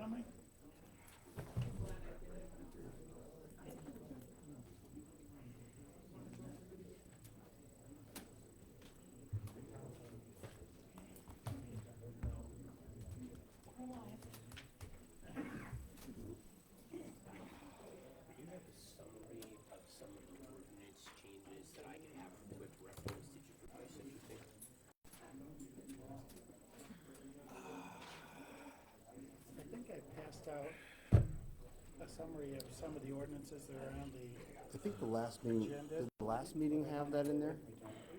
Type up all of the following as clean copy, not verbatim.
coming? Do you have a summary of some of the ordinance changes that I can have a quick reference? Did you prepare such a thing? I think I passed out a summary of some of the ordinances that are on the, I think the last meeting, Agenda. did the last meeting have that in there?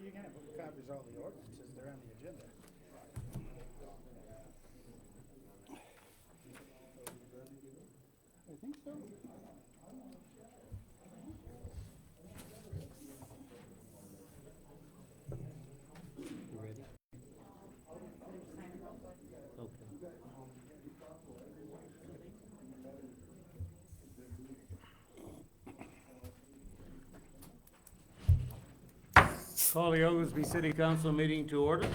you can have copies of all the ordinances, they're on the agenda. I think so. You ready? Okay. Call the Oglesby City Council meeting to order.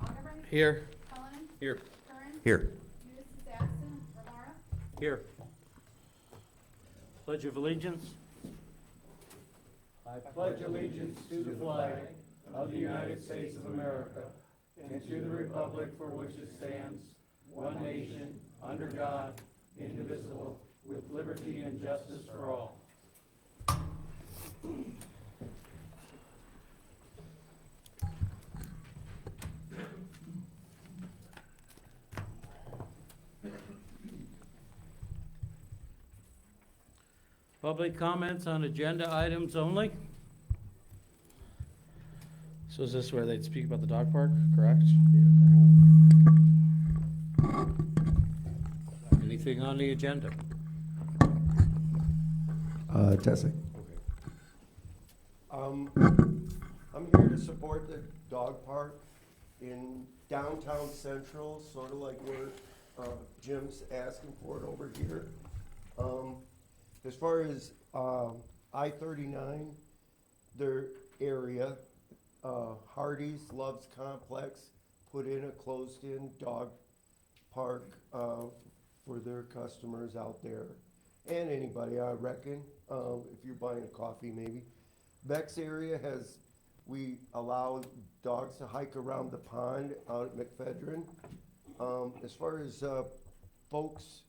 Augubright. Here. Cullen. Here. Curran. Here. Hughes is absent. Rivera. Here. Pledge of allegiance. I pledge allegiance to the flag of the United States of America and to the republic for which it stands, one nation, under God, indivisible, with liberty and justice for all. Public comments on agenda items only? So is this where they'd speak about the dog park, correct? Anything on the agenda? Tessie. I'm here to support the dog park in downtown Central, sort of like where Jim's asking for it over here. As far as I-39, their area, Hardee's Loves Complex put in a closed-in dog park for their customers out there, and anybody, I reckon, if you're buying a coffee maybe. Beck's area we allow dogs to hike around the pond out at McFedrin. As far as folks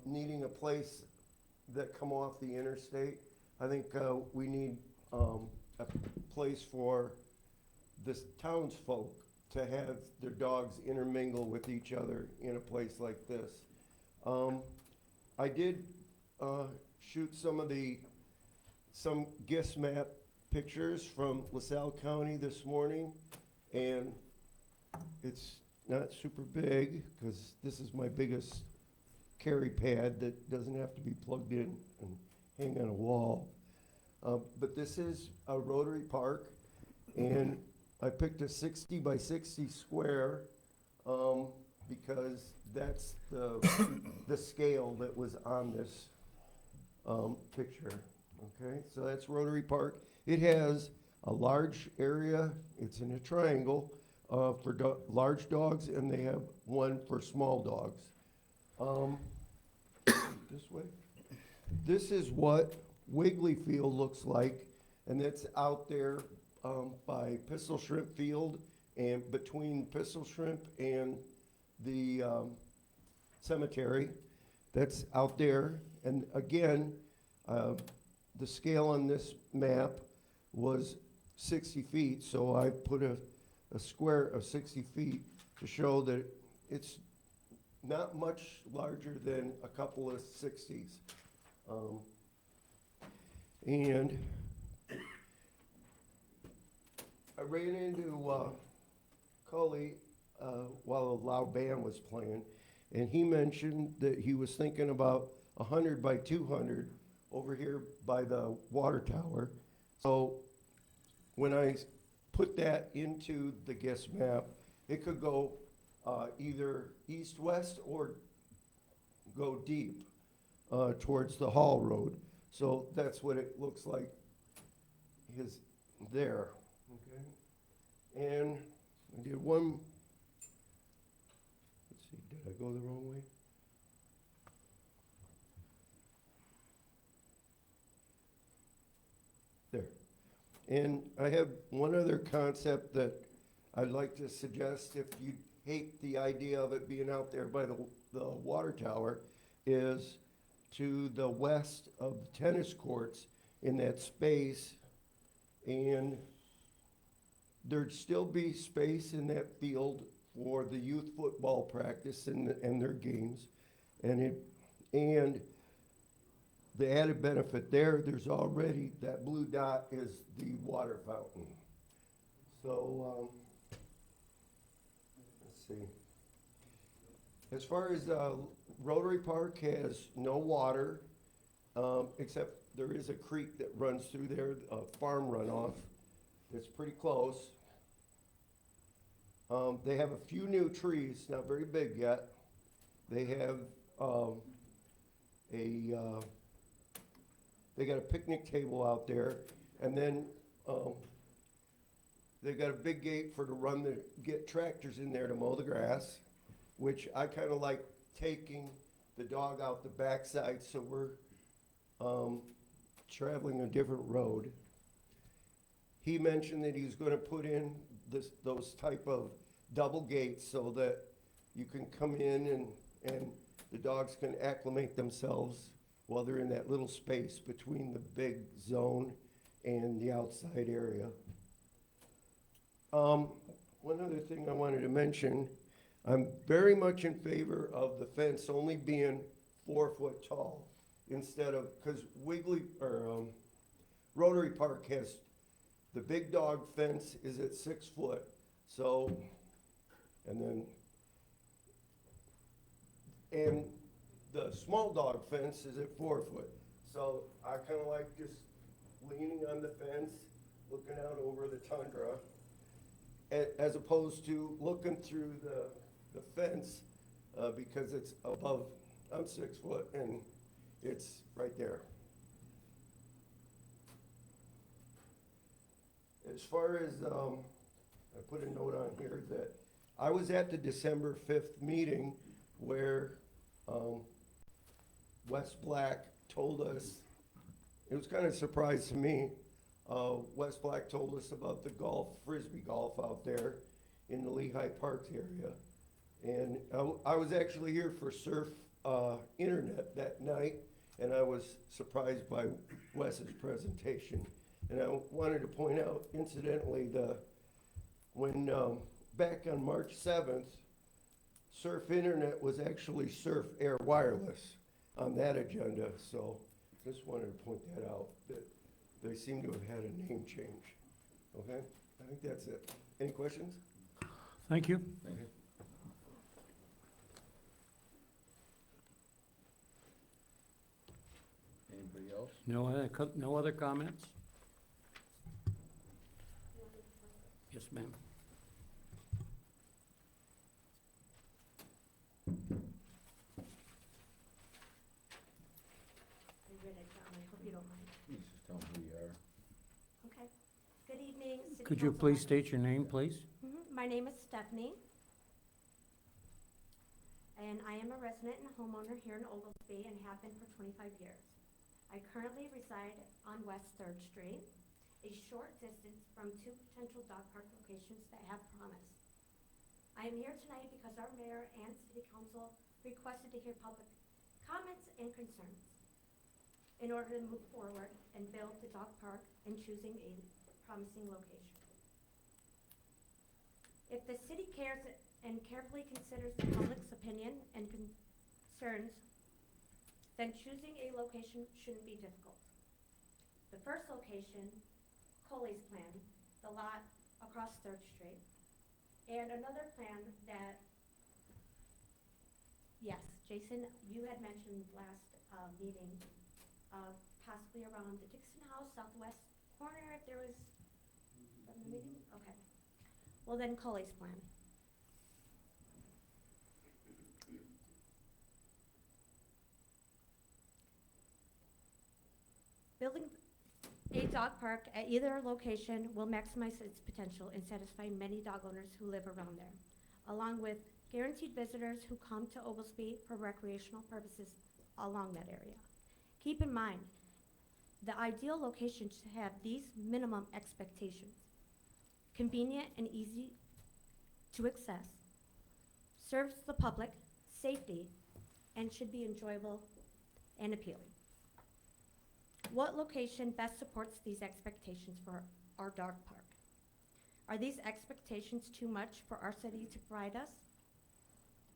needing a place that come off the interstate, I think we need a place for this townsfolk to have their dogs intermingle with each other in a place like this. I did shoot some GIS map pictures from LaSalle County this morning, and it's not super big because this is my biggest carry pad that doesn't have to be plugged in and hang on a wall. But this is a Rotary Park, and I picked a 60 by 60 square because that's the scale that was on this picture. Okay, so that's Rotary Park. It has a large area, it's in a triangle, for large dogs, and they have one for small dogs. This way. This is what Wiggly Field looks like, and it's out there by Pistol Shrimp Field, and between Pistol Shrimp and the cemetery. That's out there. And again, the scale on this map was 60 feet, so I put a square of 60 feet to show that it's not much larger than a couple of 60s. And I ran into Cully while a loud band was playing, and he mentioned that he was thinking about 100 by 200 over here by the water tower. So when I put that into the GIS map, it could go either east-west or go deep towards the Hall Road. So that's what it looks like is there. Okay. And I did one, let's see, did I go the wrong way? And I have one other concept that I'd like to suggest, if you hate the idea of it being out there by the water tower, is to the west of the tennis courts in that space. And there'd still be space in that field for the youth football practice and their games. And the added benefit there's already, that blue dot is the water fountain. So, let's see. As far as, Rotary Park has no water, except there is a creek that runs through there, a farm runoff. It's pretty close. They have a few new trees, not very big yet. They have, they got a picnic table out there, and then, they got a big gate for get tractors in there to mow the grass, which I kinda like taking the dog out the backside, so we're, traveling a different road. He mentioned that he's gonna put in those type of double gates so that you can come in and the dogs can acclimate themselves while they're in that little space between the big zone and the outside area. One other thing I wanted to mention, I'm very much in favor of the fence only being 4 foot tall instead of, cause Rotary Park has, the big dog fence is at 6 foot, so, and the small dog fence is at 4 foot. So I kinda like just leaning on the fence, looking out over the tundra, as opposed to looking through the fence, because it's above, I'm 6 foot and it's right there. As far as, I put a note on here that I was at the December 5th meeting where, Wes Black told us, it was kind of a surprise to me, Wes Black told us about the frisbee golf out there in the Lehigh Park area. And I was actually here for Surf Internet that night, and I was surprised by Wes's presentation. And I wanted to point out, incidentally, when back on March 7th, Surf Internet was actually Surf Air Wireless on that agenda, so just wanted to point that out, that they seem to have had a name change. Okay, I think that's it. Any questions? Thank you. Anybody else? No other comments? Yes, ma'am. I read it down, I hope you don't mind. You just tell them who you are. Okay. Good evening, City Could you Council please members. state your name, please? My name is Stephanie. And I am a resident and homeowner here in Oglesby and have been for 25 years. I currently reside on West 3rd Street, a short distance from 2 potential dog park locations that have promised. I am here tonight because our mayor and city council requested to hear public comments and concerns in order to move forward and build the dog park and choosing a promising location. If the city cares and carefully considers the public's opinion and concerns, then choosing a location shouldn't be difficult. The first location, Coley's plan, the lot across 3rd Street, and another plan that, yes, Jason, you had mentioned last meeting, possibly around the Dixon House, southwest corner, if there was, from the meeting? Okay. Well, then Coley's plan. Building a dog park at either location will maximize its potential and satisfy many dog owners who live around there, along with guaranteed visitors who come to Oglesby for recreational purposes along that area. Keep in mind, The ideal location should have these minimum expectations: convenient and easy to access, serves the public, safety, and should be enjoyable and appealing. What location best supports these expectations for our dog park? Are these expectations too much for our city to provide us?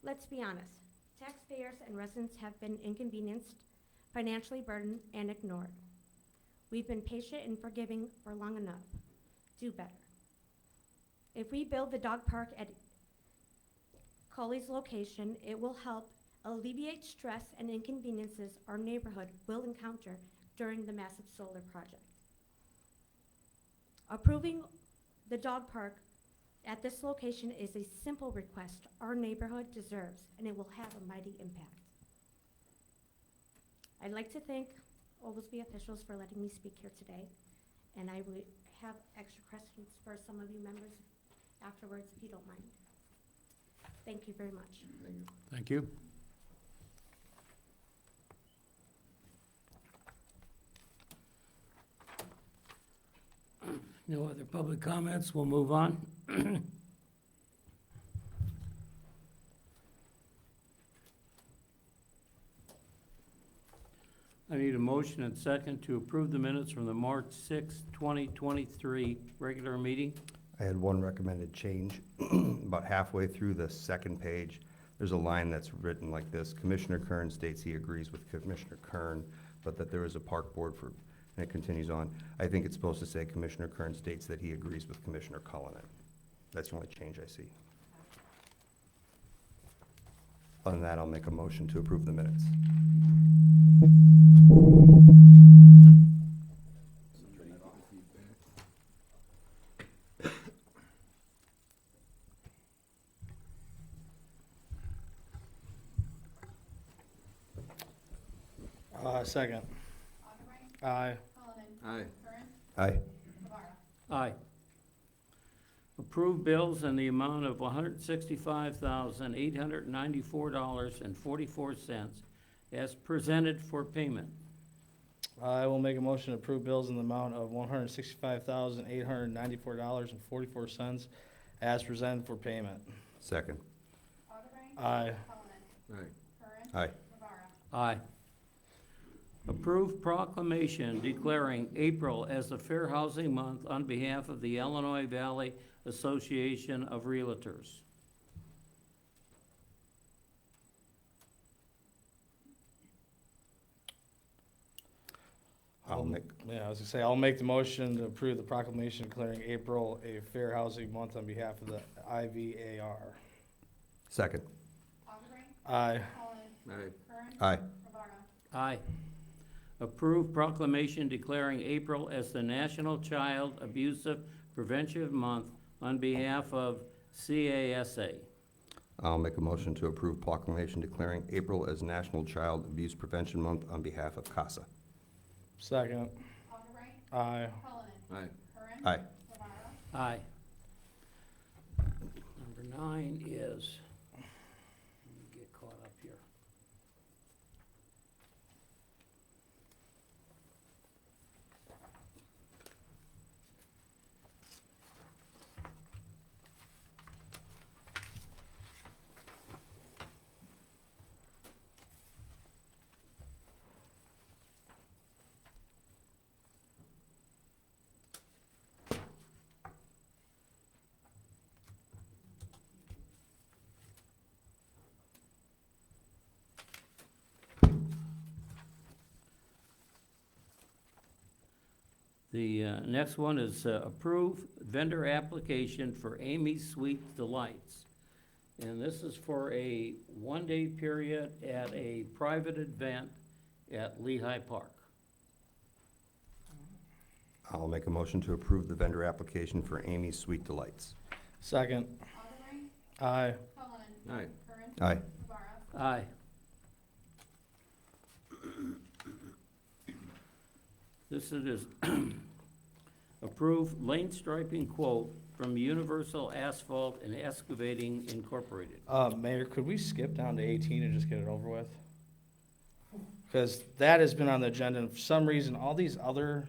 Let's be honest, taxpayers and residents have been inconvenienced, financially burdened, and ignored. We've been patient and forgiving for long enough. Do better. If we build the dog park at Cully's location, it will help alleviate stress and inconveniences our neighborhood will encounter during the massive solar project. Approving the dog park at this location is a simple request our neighborhood deserves, and it will have a mighty impact. I'd like to thank Oglesby officials for letting me speak here today, and I would have extra questions for some of you members afterwards, if you don't mind. Thank you very much. Thank you. No other public comments, we'll move on. I need a motion and second to approve the minutes from the March 6, 2023 regular meeting. I had one recommended change. About halfway through the second page, there's a line that's written like this: Commissioner Kern states he agrees with Commissioner Kern, but that there is a park board for, and it continues on. I think it's supposed to say Commissioner Kern states that he agrees with Commissioner Cullinan. That's the only change I see. Other than that, I'll make a motion to approve the minutes. Second. Augubright. Aye. Cullinan. Aye. Curran. Aye. Rivera. Aye. Approve bills in the amount of $165,894.44 as presented for payment. I will make a motion to approve bills in the amount of $165,894.44 as presented for payment. Second. Augubright. Aye. Cullinan. Aye. Curran. Aye. Rivera. Aye. Approve proclamation declaring April as the Fair Housing Month on behalf of the Illinois Valley Association of Realtors. I'll make, Yeah, I was gonna say, I'll make the motion to approve the proclamation declaring April a Fair Housing Month on behalf of the IVAR. second. Augubright. Aye. Cullinan. Aye. Curran. Aye. Rivera. Aye. Approve proclamation declaring April as the National Child Abusive Prevention Month on behalf of CASA. I'll make a motion to approve proclamation declaring April as National Child Abuse Prevention Month on behalf of CASA. Second. Augubright. Aye. Cullinan. Aye. Curran. Aye. Rivera. Aye. Number 9 is, let me get caught up here. The next one is approve vendor application for Amy's Sweet Delights. And this is for a one-day period at a private event at Lehigh Park. I'll make a motion to approve the vendor application for Amy's Sweet Delights. Second. Augubright. Aye. Cullinan. Aye. Curran. Aye. Rivera. Aye. This is approve lane striping quote from Universal Asphalt and Excavating Incorporated. Mayor, could we skip down to 18 and just get it over with? Because that has been on the agenda, and for some reason, all these other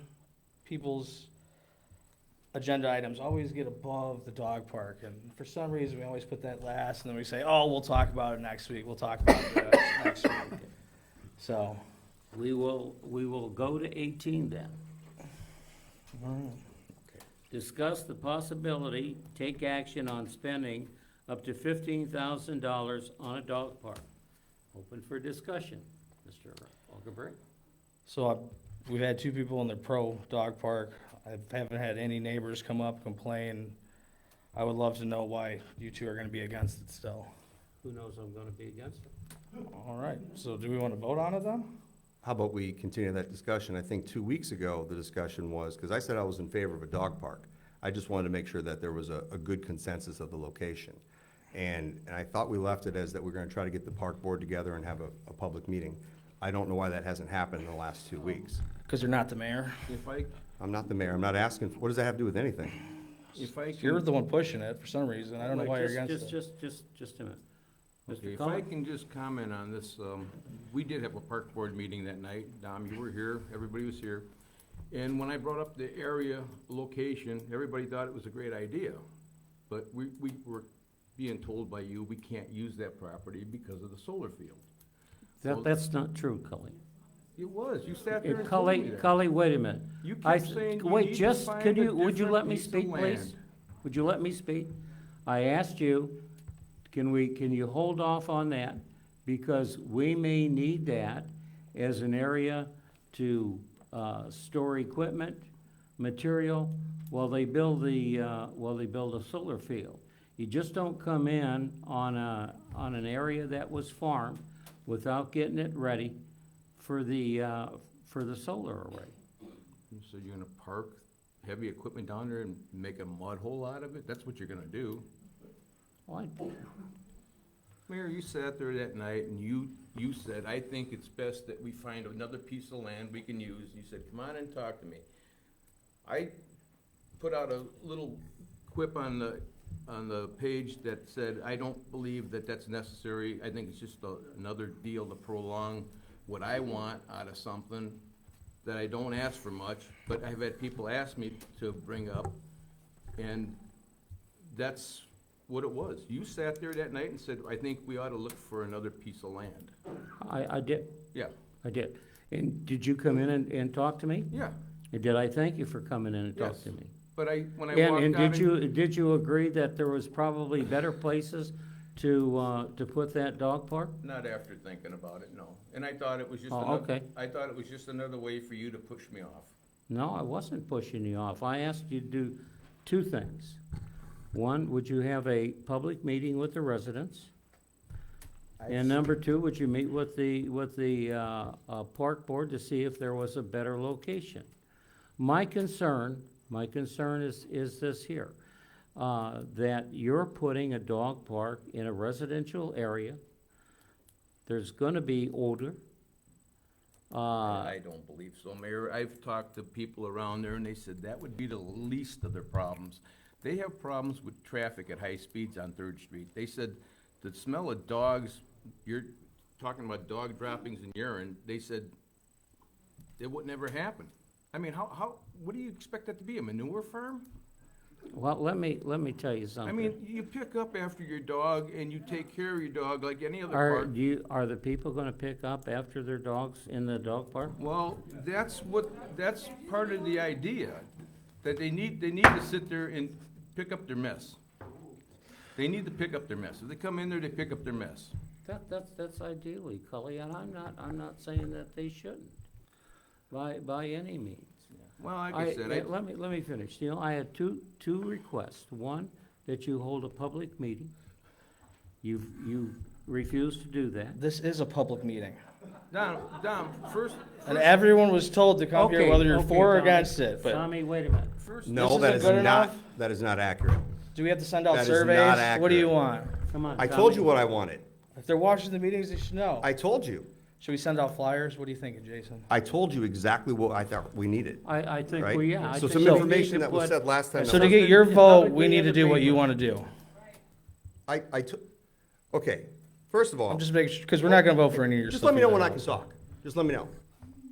people's agenda items always get above the dog park, and for some reason, we always put that last, and then we say, oh, we'll talk about it next week, we'll talk about it next week. So, We will go to 18 then. Discuss the possibility, take action on spending up to $15,000 on a dog park. Open for discussion. Mr. Augubright? so we've had two people in the pro dog park. I haven't had any neighbors come up complain. I would love to know why you two are gonna be against it still. Who knows I'm gonna be against it? All right, so do we want to vote on it then? How about we continue that discussion? I think 2 weeks ago, the discussion was, because I said I was in favor of a dog park. I just wanted to make sure that there was a good consensus of the location. And I thought we left it as that we're gonna try to get the park board together and have a public meeting. I don't know why that hasn't happened in the last 2 weeks. Because you're not the mayor. If I, I'm not the mayor, I'm not asking, what does that have to do with anything? if I can. You're the one pushing it for some reason. I don't know why you're against it. Just a minute. Okay, Mr. if I Cullen? can just comment on this, we did have a park board meeting that night. Dom, you were here, everybody was here. And when I brought up the area location, everybody thought it was a great idea. But we were being told by you, we can't use that property because of the solar field. That's not true, Cully. It was, you sat there and told me that. Cully, wait a minute. You I kept s- saying you wait, need to just, find could a you, would you different let me piece of speak, please? land. Would you let me speak? I asked you, can you hold off on that? Because we may need that as an area to, store equipment, material, while they build a solar field. You just don't come in on an area that was farmed without getting it ready for the solar array. So you're gonna park heavy equipment down there and make a mud hole out of it? That's what you're gonna do. Well, Mayor, you sat there that night and you said, I think it's best that we find another piece of land we can use. You said, come on and talk to me. I put out a little quip on the page that said, I don't believe that that's necessary. I think it's just another deal to prolong what I want out of something that I don't ask for much, but I've had people ask me to bring up, and that's what it was. You sat there that night and said, I think we ought to look for another piece of land. I did, Yeah, I did. And did you come in and talk to me? yeah, And did I thank you for coming in and talk Yes. to me? but when I And, walked and out. did you agree that there was probably better places to put that dog park? Not after thinking about it, no. And I thought it was just Oh, another, okay. I thought it was just another way for you to push me off. No, I wasn't pushing you off. I asked you to do two things. One, would you have a public meeting with the residents? And number two, would you meet with the park board to see if there was a better location? My concern is this here, that you're putting a dog park in a residential area. There's gonna be odor. I don't believe so, Mayor. I've talked to people around there and they said that would be the least of their problems. They have problems with traffic at high speeds on Third Street. They said the smell of dogs, you're talking about dog droppings and urine, they said it would never happen. I mean, what do you expect that to be, a manure farm? Well, let me tell you something. I mean, you pick up after your dog and you take care of your dog like any other Are, park. are the people gonna pick up after their dogs in the dog park? Well, that's part of the idea, that they need to sit there and pick up their mess. They need to pick up their mess. If they come in there, they pick up their mess. That's ideally, Cully, and I'm not saying that they shouldn't, by any means. Well, like I said, Let me finish. You know, I had two requests. One, that you hold a public meeting. You refused to do that. This is a public meeting. Dom, first, And everyone was told to come here Okay, whether you're okay, for or Tommy. against it, but Tommy, wait a minute. No, This that isn't is good not, enough? that is not accurate. do we have to send out That is not surveys? What do you accurate. want? Come on, I told you Tommy. what I wanted. If they're watching the meetings, they should know. I told you. Should we send out flyers? What are you thinking, Jason? I told you exactly what I thought we needed, I think right? we, yeah. I So think some we need information to that was put- said last time. So that to was- get your vote, we publicly need in to the do what you paper. want to do. I took, okay, first of all. I'm just making, because we're not gonna vote for any of your Just stuff let me know either. when I can talk. Just let me know.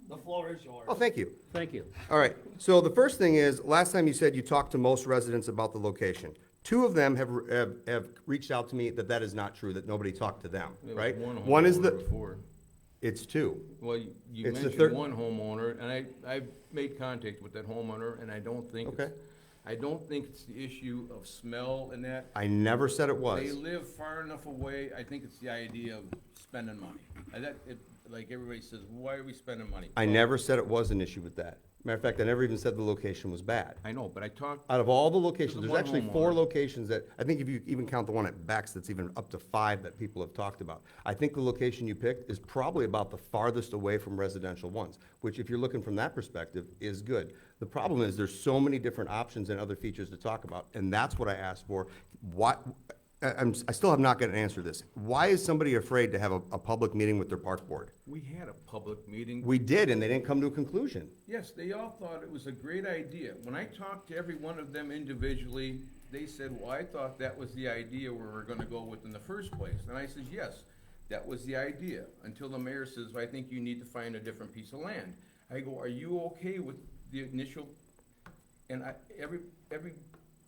The floor is yours. Oh, thank you. Thank you. All right, so the first thing is, last time you said you talked to most residents about the location. Two of them have reached out to me that is not true, that nobody talked to them, There was right? one One is homeowner the, before. it's two. Well, you It's the mentioned third- one homeowner, and I've made contact with that homeowner, and I don't think Okay. it's the issue of smell and that. I never said it They was. live far enough away, I think it's the idea of spending money. Like everybody says, why are we spending money? I Well, never said it was an issue with that. Matter of fact, I never even said the location was bad. I know, but I talked, Out of all the locations, the there's one actually 4 homeowner. locations that, I think if you even count the one at Beck's, that's even up to 5 that people have talked about. I think the location you picked is probably about the farthest away from residential ones, which if you're looking from that perspective, is good. The problem is, there's so many different options and other features to talk about, and that's what I asked for. I still have not gotten an answer to this. Why is somebody afraid to have a public meeting with their park board? we had a public meeting. We did, and they didn't come to a conclusion. Yes, they all thought it was a great idea. When I talked to every one of them individually, they said, well, I thought that was the idea we were gonna go with in the first place. And I said, yes, that was the idea, until the mayor says, I think you need to find a different piece of land. I go, are you okay with the initial, and every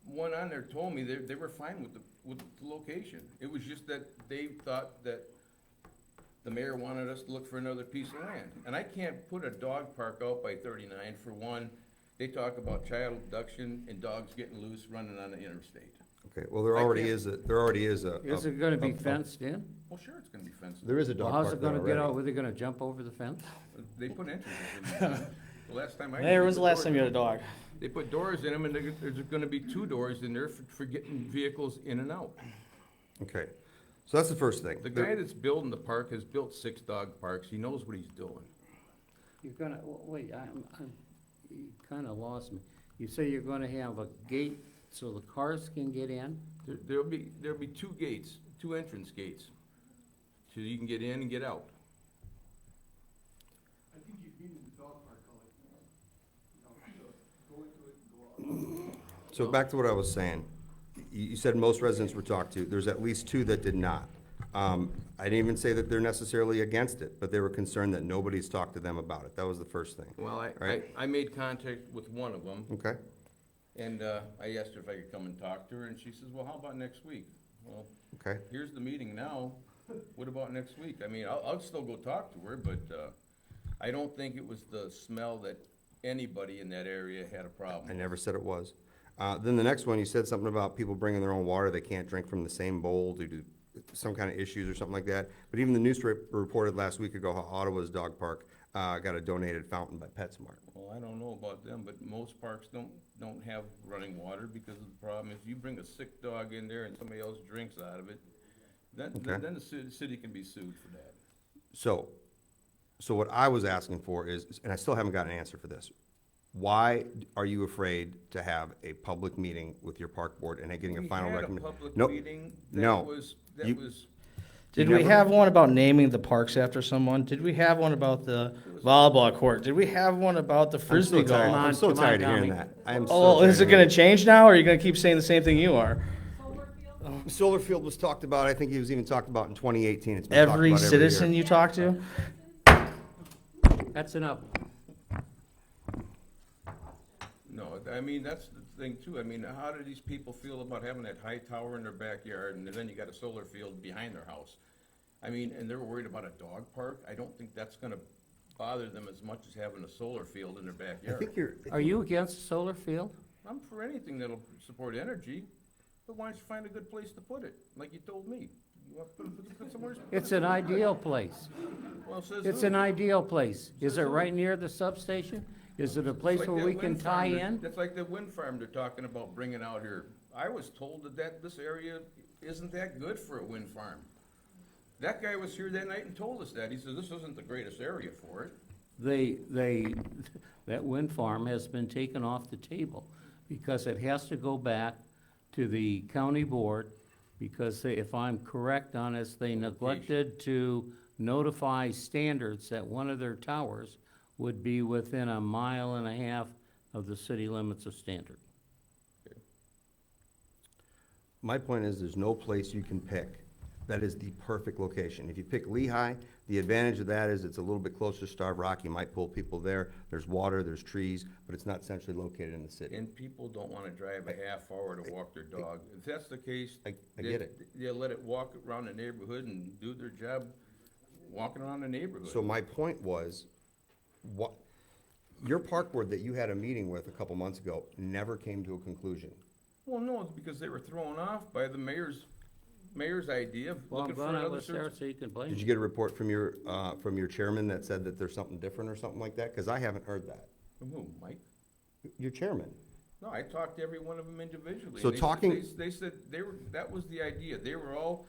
one on there told me they were fine with the location. It was just that they thought that the mayor wanted us to look for another piece of land. And I can't put a dog park out by 39, for one. They talk about child abduction and dogs getting loose running on the interstate. Okay, well, there I already can't- is a, there already is a. Is it gonna be a- fenced in? Well, sure, it's gonna be fenced. There is a Well, dog how's park it there gonna get already. out? Were they gonna jump over the fence? They put entrances in. The last time I. Mayor, when's the they last put time you had a dog? They put doors in them, and there's gonna be 2 doors in there for getting vehicles in and out. Okay, so that's the first thing. The guy that's building the park has built 6 dog parks. He knows what he's doing. You're gonna, wait, you kinda lost me. You say you're gonna have a gate so the cars can get in? There'll be 2 gates, 2 entrance gates, so you can get in and get out. So back to what I was saying. You said most residents were talked to. There's at least 2 that did not. I didn't even say that they're necessarily against it, but they were concerned that nobody's talked to them about it. That was the first thing. Well, Right. I made contact with one of them, Okay? and I asked her if I could come and talk to her, and she says, well, how about next week? Well, Okay. here's the meeting now, what about next week? I mean, I'll still go talk to her, but I don't think it was the smell that anybody in that area had a I problem. never said it was. Then the next one, you said something about people bringing their own water. They can't drink from the same bowl due to some kind of issues or something like that. But even the news reported last week ago how Ottawa's dog park got a donated fountain by PetSmart. Well, I don't know about them, but most parks don't have running water, because of the problem is you bring a sick dog in there and somebody else drinks out of it, then Okay. the city can be sued for that. So what I was asking for is, and I still haven't got an answer for this, why are you afraid to have a public meeting with your park board and getting a final recommendation? We had a public Nope. meeting, No. that You- was, Did You we never- have one about naming the parks after someone? Did we have one about the volleyball court? Did we have one about the I'm so frisbee tired, golf? I'm so Come on, tired of hearing Tommy. that. I am so Oh, tired is of it gonna hearing change now, or are you gonna keep saying the same thing you are? it. Solar field was talked about, I think it was even talked about in 2018. It's been talked Every about year. citizen you talk to? That's enough. no, I mean, that's the thing too, I mean, how do these people feel about having that high tower in their backyard, and then you got a solar field behind their house? I mean, and they're worried about a dog park? I don't think that's gonna bother them as much as having a solar field in their I backyard. think you're, Are you against the solar field? I'm for anything that'll support energy, but why don't you find a good place to put it, like you told me? You want to put it somewhere? It's an ideal place. Well, says It's who? an ideal place. Is it right near the substation? Is it a place Like where that we can wind farm tie that- in? That's like the wind farm they're talking about bringing out here. I was told that this area isn't that good for a wind farm. That guy was here that night and told us that. He said, this isn't the greatest area for it. That wind farm has been taken off the table because it has to go back to the county board, because if I'm correct on this, they neglected to notify standards that one of their towers would be within 1.5 miles of the city limits of Standard. my point is, there's no place you can pick That is the perfect location. If you pick Lehigh, the advantage of that is it's a little bit closer to Starved Rock. You might pull people there. There's water, there's trees, but it's not centrally located in the city. And people don't wanna drive a half hour to walk their dog. If that's the case. I get it. They'll let it walk around the neighborhood and do their job, walking around the neighborhood. So my point was, what, your park board that you had a meeting with a couple months ago never came to a conclusion. Well, no, it's because they were thrown off by the mayor's idea of Well, I'm looking for glad I another was there search. so you can blame Did you me. get a report from your chairman that said that there's something different or something like that? Because I haven't heard that. From who, Mike? Your chairman. No, I talked to every one of them individually. So They- talking- They said that was the idea. They were all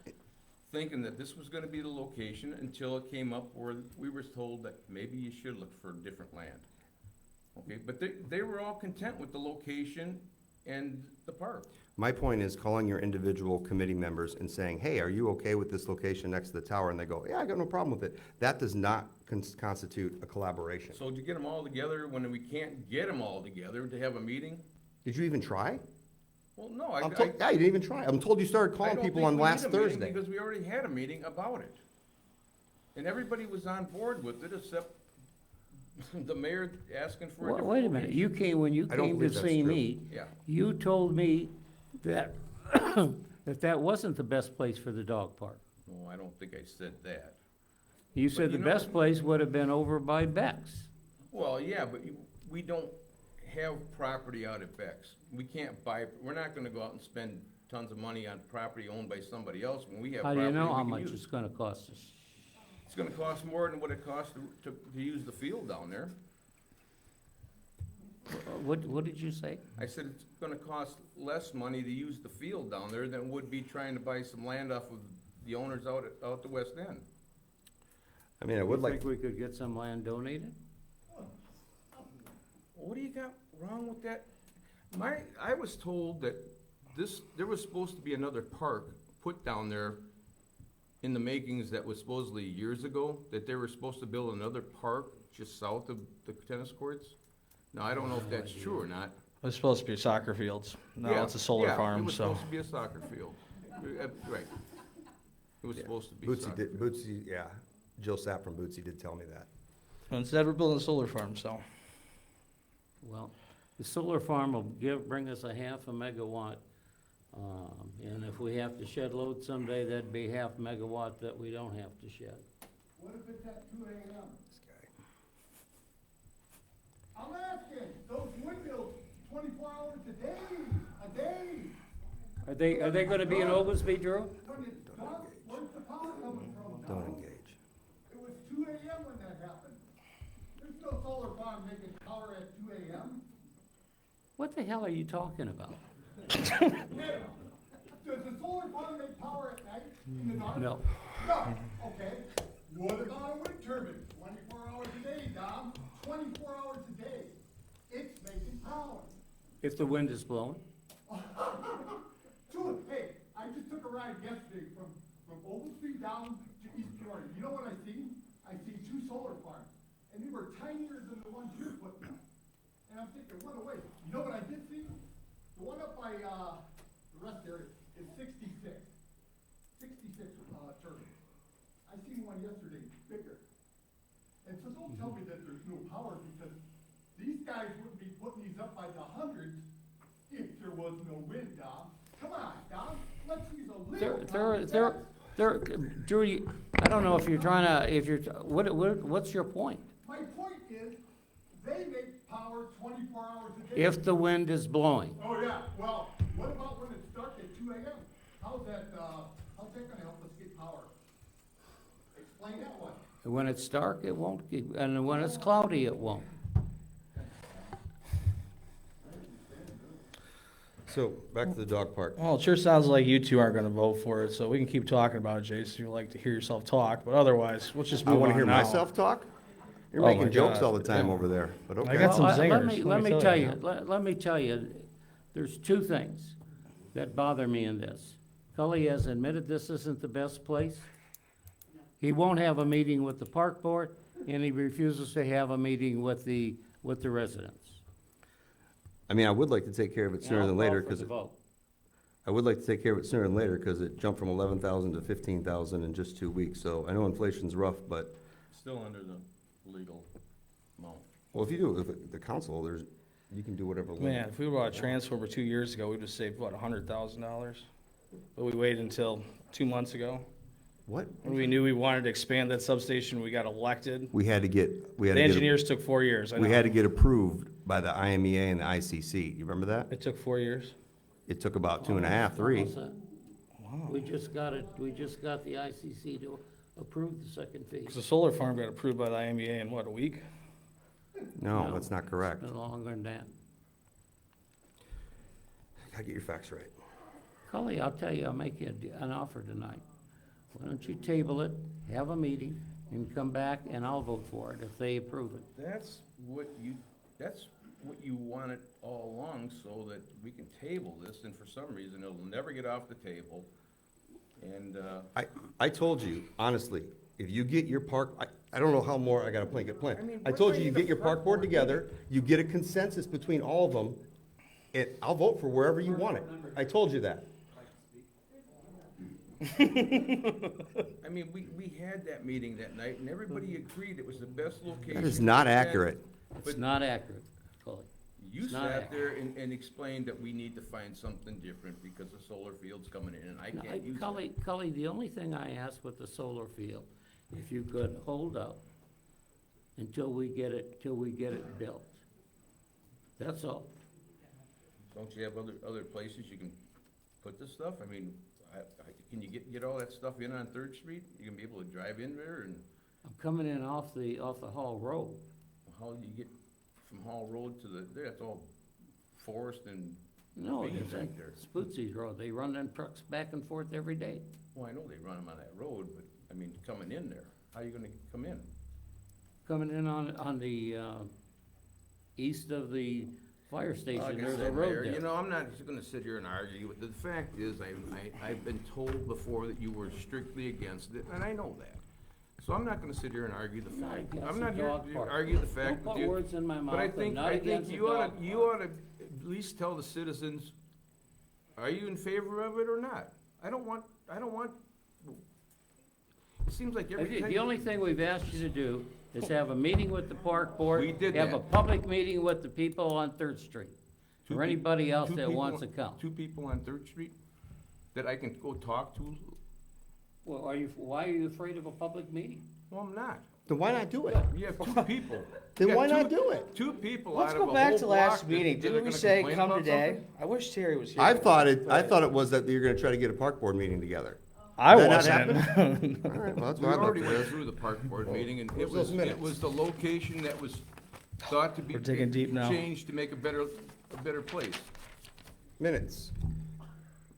thinking that this was gonna be the location until it came up where we were told that maybe you should look for different land. Okay, but they were all content with the location and the park. My point is calling your individual committee members and saying, hey, are you okay with this location next to the tower? And they go, yeah, I got no problem with it. That does not constitute a collaboration. So to get them all together, when we can't get them all together to have a meeting? Did you even try? Well, no, Yeah, you didn't even try. I'm told you started I calling don't people think on we last need a meeting Thursday. Because we already had a meeting about it. And everybody was on board with it except the mayor asking for a different Wait a minute, location. you came, when you I don't came to believe that's see true. me, Yeah. you told me that, that wasn't the best place for the dog park. No, I don't think I said that. You But said you the know- best place would have been over by Beck's. Well, yeah, but we don't have property out at Beck's. We can't buy, we're not gonna go out and spend tons of money on property owned by somebody else when we have How do property you know we how can much use. it's gonna cost us? It's gonna cost more than what it costs to use the field down there. What did you say? I said it's gonna cost less money to use the field down there than it would be trying to buy some land off of the owners out the west end. I mean, I would You like, think we could get some land donated? What do you got wrong with that? I was told that there was supposed to be another park put down there in the makings that was supposedly years ago, that they were supposed to build another park just south of the tennis courts. Now, I don't know if that's true or not. It was supposed to be soccer fields. No, Yeah, it's a solar yeah, farm, it was so. supposed to be a soccer field. Right. It was supposed to be Bootsy soccer. did, Bootsy, yeah, Jill Sapp from Bootsy did tell me that. Instead, we're building a solar farm, so. Well, the solar farm will bring us a half a megawatt. And if we have to shed load someday, that'd be half megawatt that we don't have to shed. What if it's at 2 a.m.? This guy. I'm asking, those windmills, 24 hours a day. Are they gonna be in Oglesby, Drew? When it's dark, where's the power coming from? Don't now? engage. It was 2 a.m. when that happened. There's no solar farm making power at 2 a.m. What the hell are you talking about? Does the solar farm make power at night in the dark? No. No, okay. What about a wind turbine? 24 hours a day, Dom. 24 hours a day. It's making power. If the wind is blowing? Hey, I just took a ride yesterday from Oglesby down to East Peoria. You know what I seen? I seen 2 solar farms, and they were tinier than the ones you're putting up. And I'm thinking, what a waste. You know what I did see? The one up by, the rest area is 66. 66, turbines. I seen one yesterday, bigger. And so don't tell me that there's no power, because these guys wouldn't be putting these up by the hundreds if there was no wind, Dom. Come on, Dom, let's use a little common sense. Drew, I don't know if you're trying to, what's your point? My point is, they make power 24 hours a day. If the wind is blowing? Oh, yeah, well, what about when it's dark at 2 a.m.? How's that gonna help us get power? Explain that one. When it's dark, it won't, and when it's cloudy, it won't. So, back to the dog park. Well, it sure sounds like you two aren't gonna vote for it, so we can keep talking about it, Jason. You like to hear yourself talk, but otherwise, let's just I move wanna on hear now. myself talk? You're Oh my making jokes God. all the time Yeah. over there, but I okay. got some Well, zingers, let me tell you, you. let me tell you, there's 2 things that bother me in this. Cully has admitted this isn't the best place. He won't have a meeting with the park board, and he refuses to have a meeting with the residents. I mean, I would like to take care of it sooner And I'll than call later, for because, the vote. I would like to take care of it sooner than later, because it jumped from 11,000 to 15,000 in just 2 weeks, so I know inflation's rough, but, Still under the legal amount. well, if you do it with the council, there's, you can do whatever. Man, if we bought a transformer 2 years ago, we'd have saved, what, $100,000? But we waited until 2 months ago, What? when we knew we wanted to expand that substation, we got elected. We had to get, The engineers took 4 years, I we know. had to get approved by the IMEA and the ICC. You remember that? It took 4 years. It took about 2.5, 3. Almost that. We just got the ICC to approve the second phase. 'Cause the solar farm got approved by the IMEA in, what, a week? No, No. that's not correct. Been longer than that. Gotta get your facts right. Cully, I'll tell you, I'll make you an offer tonight. Why don't you table it, have a meeting, and come back, and I'll vote for it if they approve it. That's what you wanted all along, so that we can table this, and for some reason, it'll never get off the table. And, I told you, honestly, if you get your park, I don't know how more I gotta get I planned. mean, I what told do you, I you need get a your park board park board together, you get a consensus between all of them, and I'll vote for wherever you want it. I told you that. I mean, we had that meeting that night, and everybody agreed it was the best location. That is not we had. accurate. It's not accurate, Cully. You It's not sat there and explained that we need to find something different because the solar field's coming in, and I No, can't use it. Cully, the only thing I asked with the solar field, if you could hold up until we get it built. That's all. Don't you have other places you can put this stuff? I mean, can you get all that stuff in on Third Street? You can be able to drive in there, and I'm coming in off the Hall Road. how do you get from Hall Road to that's all forest and No, trees it's back like there. Spootsy's Road. They run them trucks back and forth every day. Well, I know they run them on that road, but, I mean, coming in there, how are you gonna come in? Coming in on the, east of the fire station, Like I there's a said, Mayor, road there. you know, I'm not just gonna sit here and argue. The fact is, I've been told before that you were strictly against it, and I know that. So I'm not gonna sit here and argue the Not fact. against I'm the not here dog to park. argue the fact Don't with put you. words in my mouth. But I I'm think, not against the you oughta, dog you park. oughta at least tell the citizens, are you in favor of it or not? I don't want, it seems like every time. The only thing we've asked you to do is have a meeting with the park board. We did Have a that. public meeting with the people on Third Street, Two or peop- anybody else two that people wants to on- come. 2 people on Third Street that I can go talk to? Well, why are you afraid of a public meeting? Well, I'm not. Then why not do it? You have 2 people. Then You got why not two- do it? 2 people Let's out of a go back whole to last block meeting. that are Didn't we gonna say, complain come about today? something? I wish Terry was here. I thought it was that you're gonna try to get a park board meeting together. I Did that wasn't. All right, well, that's We what I'd already like went to do. through the park board meeting, and Where's those it minutes? was the location that was thought to be We're digging deep now. changed to make a better place. Minutes.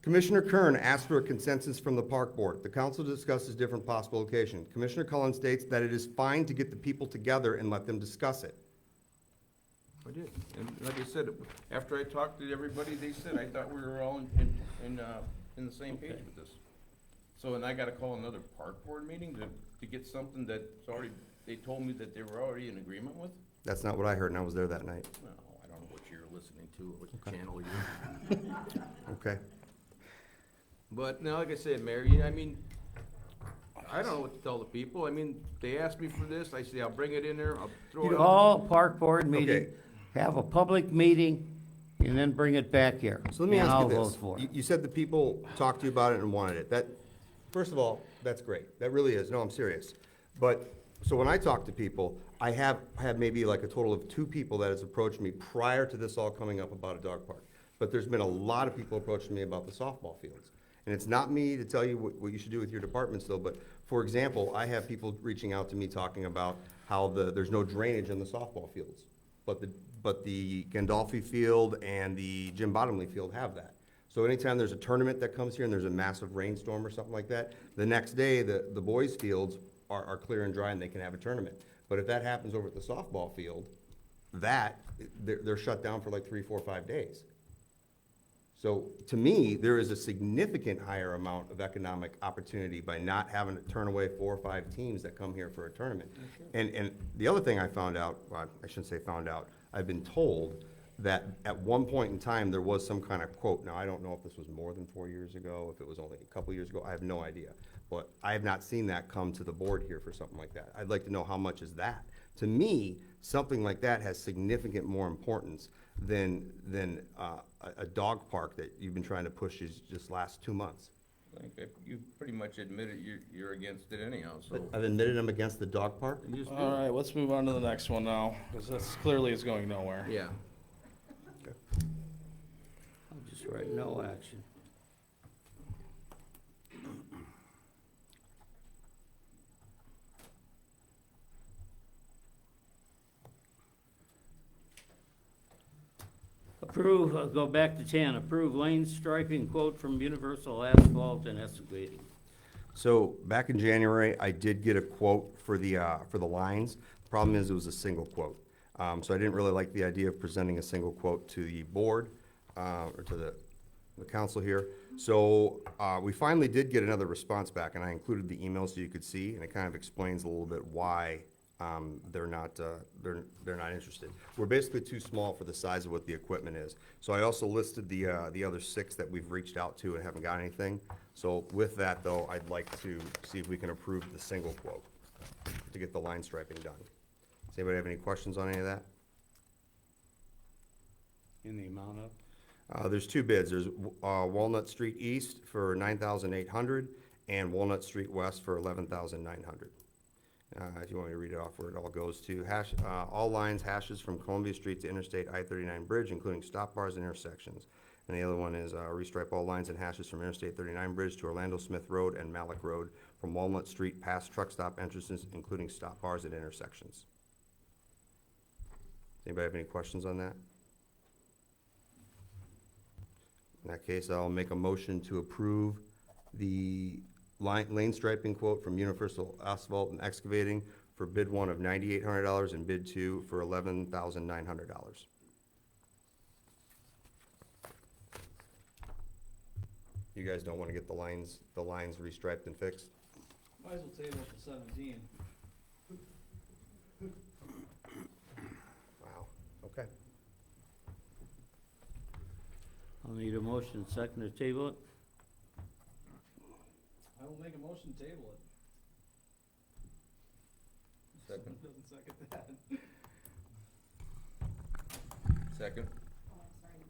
Commissioner Kern asked for a consensus from the park board. The council discusses different possible location. Commissioner Cullen states that it is fine to get the people together and let them discuss it. I did, and like I said, after I talked to everybody, they said, I thought we were all in the same page with this. So, and I gotta call another park board meeting to get something that's already, they told me that they were already in agreement with? That's not what I heard, and I was there that night. No, I don't know what you're listening to, or what channel you're. Okay. But, now, like I said, Mayor, I mean, I don't know what to tell the people. I mean, they asked me for this, I say, I'll bring it in there, I'll throw it out. Call park board meeting, Okay. have a public meeting, and then bring it back here. So let me and ask you I'll this. vote for it. You said the people talked to you about it and wanted it. That, first of all, that's great. That really is. No, I'm serious. But, so when I talk to people, I have had maybe like a total of 2 people that has approached me prior to this all coming up about a dog park. But there's been a lot of people approaching me about the softball fields. And it's not me to tell you what you should do with your department still, but for example, I have people reaching out to me talking about how there's no drainage in the softball fields. But the Gandolfi field and the Jim Bottomley field have that. So anytime there's a tournament that comes here and there's a massive rainstorm or something like that, the next day, the boys' fields are clear and dry and they can have a tournament. But if that happens over at the softball field, they're shut down for like 3, 4, 5 days. So to me, there is a significant higher amount of economic opportunity by not having to turn away 4 or 5 teams that come here for a tournament. And the other thing I found out, well, I shouldn't say found out, I've been told, that at one point in time, there was some kind of quote. Now, I don't know if this was more than 4 years ago, if it was only a couple years ago, I have no idea. But I have not seen that come to the board here for something like that. I'd like to know how much is that? To me, something like that has significant more importance than a dog park that you've been trying to push this last 2 months. I think that you pretty much admitted you're against it anyhow, so. I've admitted I'm against the dog park. You just do. All right, let's move on to the next one now, because this clearly is going nowhere. Yeah. I'll just write no action. Approve, go back to 10, approve lane striping quote from Universal Asphalt and Excavating. So back in January, I did get a quote for the lines. The problem is it was a single quote. So I didn't really like the idea of presenting a single quote to the board, or to the council here. So, we finally did get another response back, and I included the email so you could see, and it kind of explains a little bit why, they're not interested. We're basically too small for the size of what the equipment is. So I also listed the other 6 that we've reached out to and haven't got anything. So with that, though, I'd like to see if we can approve the single quote to get the line striping done. Does anybody have any questions on any of that? In the amount of? There's 2 bids. There's Walnut Street East for $9,800 and Walnut Street West for $11,900. If you want me to read it off where it all goes to. All lines hashes from Columbia Street to Interstate I-39 Bridge, including stop bars and intersections. And the other one is restripe all lines and hashes from Interstate 39 Bridge to Orlando Smith Road and Malik Road from Walnut Street past truck stop entrances, including stop bars at intersections. Anybody have any questions on that? In that case, I'll make a motion to approve the lane striping quote from Universal Asphalt and Excavating for bid 1 of $9,800 and bid 2 for $11,900. You guys don't want to get the lines restriped and fixed? Might as well table it to 17. Wow, okay. I'll need a motion, second to table it. I will make a motion to table it. Second. Doesn't second that. Second. Oh, sorry.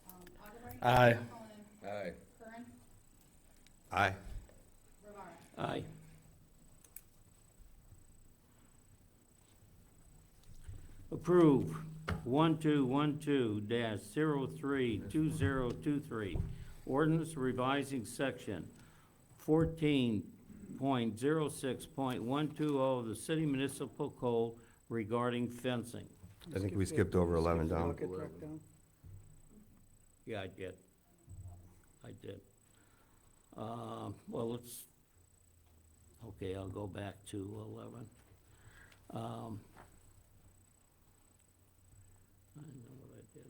Augubright. Aye. Cullinan. Aye. Curran. Aye. Rivera. Aye. Approve 1212-032023. Ordinance revising section 14.06.120 of the city municipal code regarding fencing. I think we skipped over 11 down. Bucket truck down. Yeah, I did. Well, okay, I'll go back to 11. I know what I did.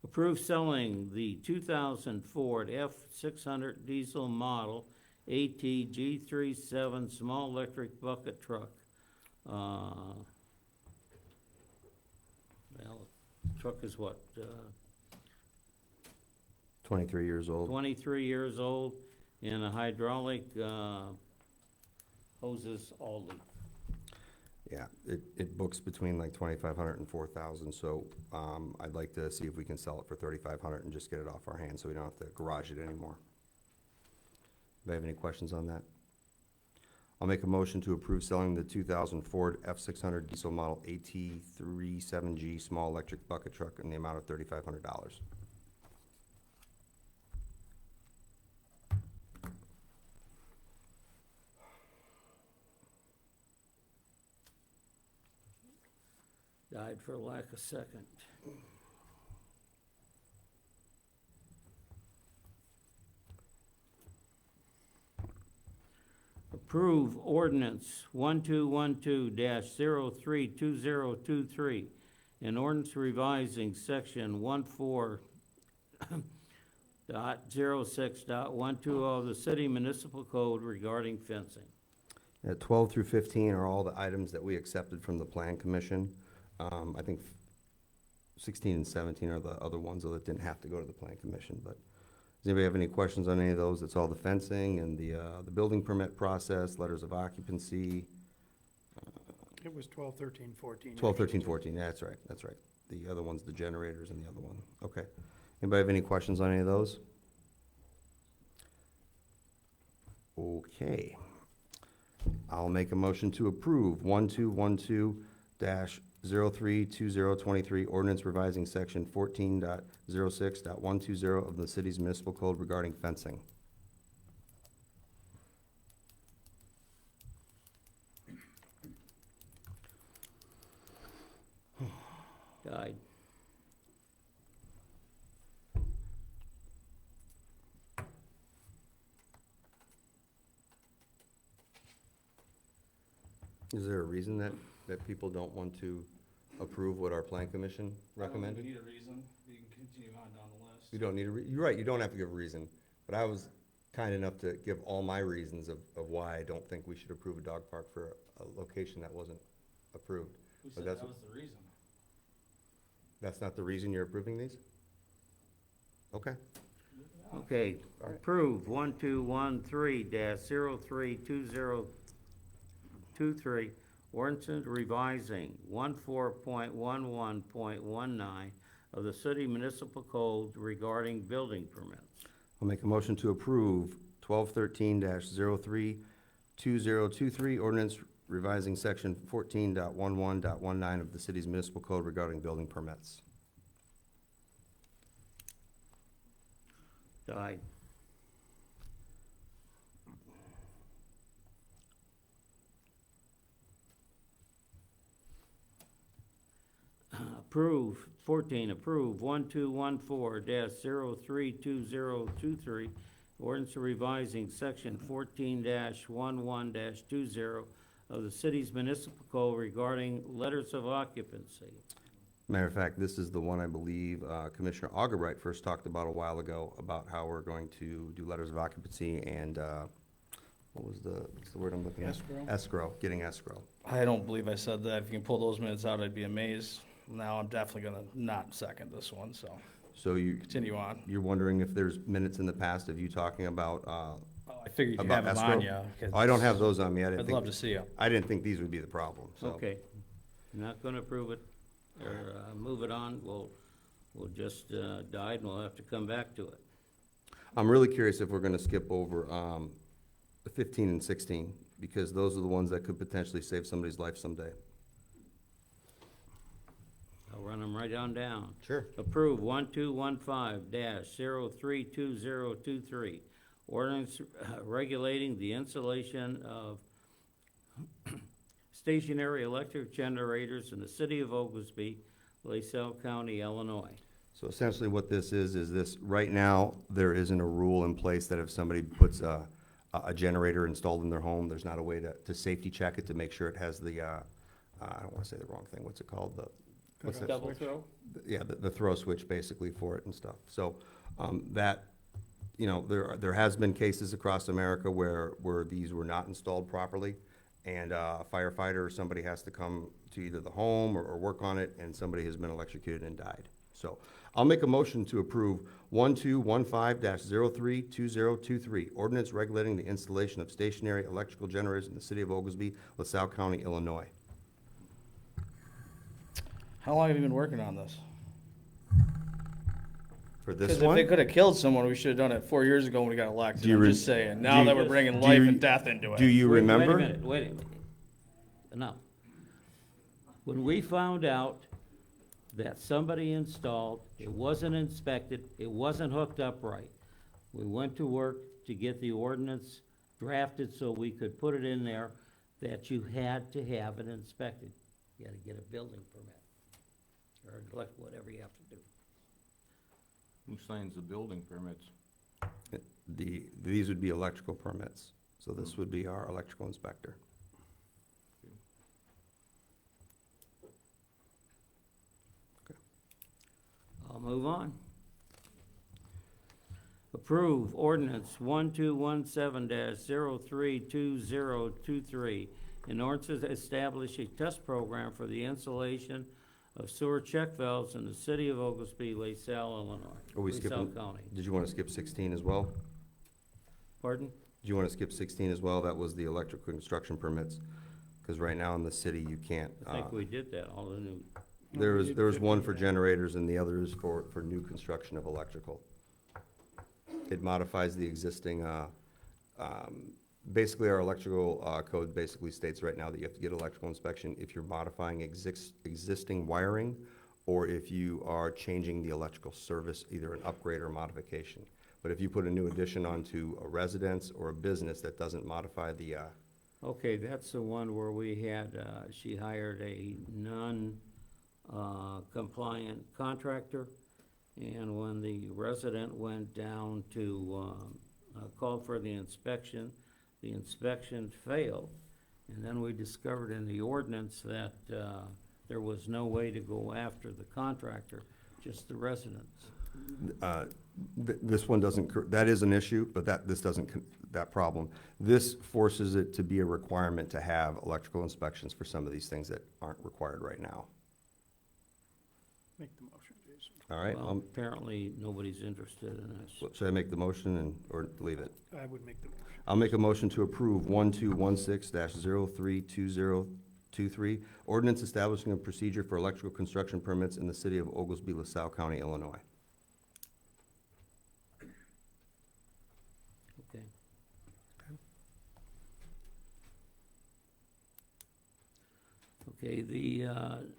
Approve selling the 2000 Ford F600 diesel model ATG37 small electric bucket truck. Well, truck is what, 23 years old. 23 years old, and a hydraulic hoses Aldi. Yeah, it books between like 2,500 and 4,000, so I'd like to see if we can sell it for 3,500 and just get it off our hands so we don't have to garage it anymore. Do you have any questions on that? I'll make a motion to approve selling the 2000 Ford F600 diesel model AT37G small electric bucket truck in the amount of $3,500. Died for lack of second. Approve ordinance 1212-032023, an ordinance revising section 14, .06.120 of the city municipal code regarding fencing. 12 through 15 are all the items that we accepted from the Plan Commission. I think 16 and 17 are the other ones that didn't have to go to the Plan Commission, but does anybody have any questions on any of those? It's all the fencing and the building permit process, letters of occupancy. It was 12, 13, 14. 12, 13, 14, yeah, that's right, that's right. The other one's the generators and the other one, okay. Anybody have any questions on any of those? Okay. I'll make a motion to approve 1212-032023, ordinance revising section 14.06.120 of the city's municipal code regarding fencing. Died. Is there a reason that people don't want to approve what our Plan Commission recommended? need a reason. You can continue on down the list. You don't need you're right, you don't have to give a reason, but I was kind enough to give all my reasons of why I don't think we should approve a dog park for a location that wasn't approved. Who But said that's- that was the reason? That's not the reason you're approving these? Okay. Okay, approve 1213-032023, ordinance revising 14.11.19 of the city municipal code regarding building permits. I'll make a motion to approve 1213-032023, ordinance revising section 14.11.19 of the city's municipal code regarding building permits. Died. Approve, 14, approve 1214-032023, ordinance revising section 14-11-20 of the city's municipal code regarding letters of occupancy. Matter of fact, this is the one I believe Commissioner Augubright first talked about a while ago, about how we're going to do letters of occupancy and, what's the word I'm looking at? Escrow. Escrow, getting escrow. I don't believe I said that. If you can pull those minutes out, I'd be amazed. Now I'm definitely gonna not second this one, so So continue on. you're wondering if there's minutes in the past of you talking about, Oh, I figured you about have them escrow? on you. I don't have those on me. I didn't I'd think. love to see you. I didn't think these would be the problem, so. Okay, not gonna approve it, or move it on, we'll just die and we'll have to come back to it. I'm really curious if we're gonna skip over, the 15 and 16, because those are the ones that could potentially save somebody's life someday. I'll run them right on down. Sure. Approve 1215-032023, ordinance regulating the installation of stationary electric generators in the city of Oglesby, LaSalle County, Illinois. So essentially what this is this, right now, there isn't a rule in place that if somebody puts a generator installed in their home, there's not a way to safety check it to make sure it has the, I don't wanna say the wrong thing, what's it called, what's that? Double throw? Yeah, the throw switch basically for it and stuff. So, that, you know, there has been cases across America where these were not installed properly, and a firefighter or somebody has to come to either the home or work on it, and somebody has been electrocuted and died. So, I'll make a motion to approve 1215-032023, ordinance regulating the installation of stationary electrical generators in the city of Oglesby, LaSalle County, Illinois. How long have you been working on this? For this Because if one? they could have killed someone, we should have done it 4 years ago when we got elected. Do you I'm re- just saying. do Now you- that we're bringing do life you- and death into it. Do you remember? Wait a minute. No. When we found out that somebody installed, it wasn't inspected, it wasn't hooked up right, we went to work to get the ordinance drafted so we could put it in there that you had to have it inspected. You had to get a building permit, or whatever you have to do. Who signs the building permits? These would be electrical permits, so this would be our electrical inspector. I'll move on. Approve ordinance 1217-032023. An ordinance to establish a test program for the installation of sewer check valves in the city of Oglesby, LaSalle, Illinois. Are we LaSalle skipping? County. Did you want to skip 16 as well? Pardon? Do you want to skip 16 as well? That was the electrical construction permits. Because right now in the city, you can't. I think we did that, all the new, There was one for generators and the other is for new construction of electrical. It modifies the existing, basically our electrical code basically states right now that you have to get electrical inspection if you're modifying existing wiring or if you are changing the electrical service, either an upgrade or modification. But if you put a new addition onto a residence or a business that doesn't modify the, okay, that's the one where we had, she hired a non-compliant contractor. And when the resident went down to, call for the inspection failed. And then we discovered in the ordinance that, there was no way to go after the contractor, just the residents. this one doesn't, that is an issue, but this doesn't, that problem. This forces it to be a requirement to have electrical inspections for some of these things that aren't required right now. Make the motion, Jason. All right, Well, apparently, nobody's interested in this. should I make the motion or leave it? I would make the motion. I'll make a motion to approve 1216-032023, ordinance establishing a procedure for electrical construction permits in the city of Oglesby, LaSalle County, Illinois. Okay. Okay, the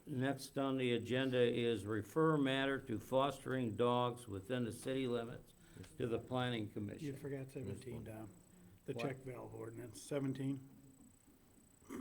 next on the agenda is refer matter to fostering dogs within the city limits to the planning commission. You forgot 17 down. The What? check valve ordinance, 17. Oh,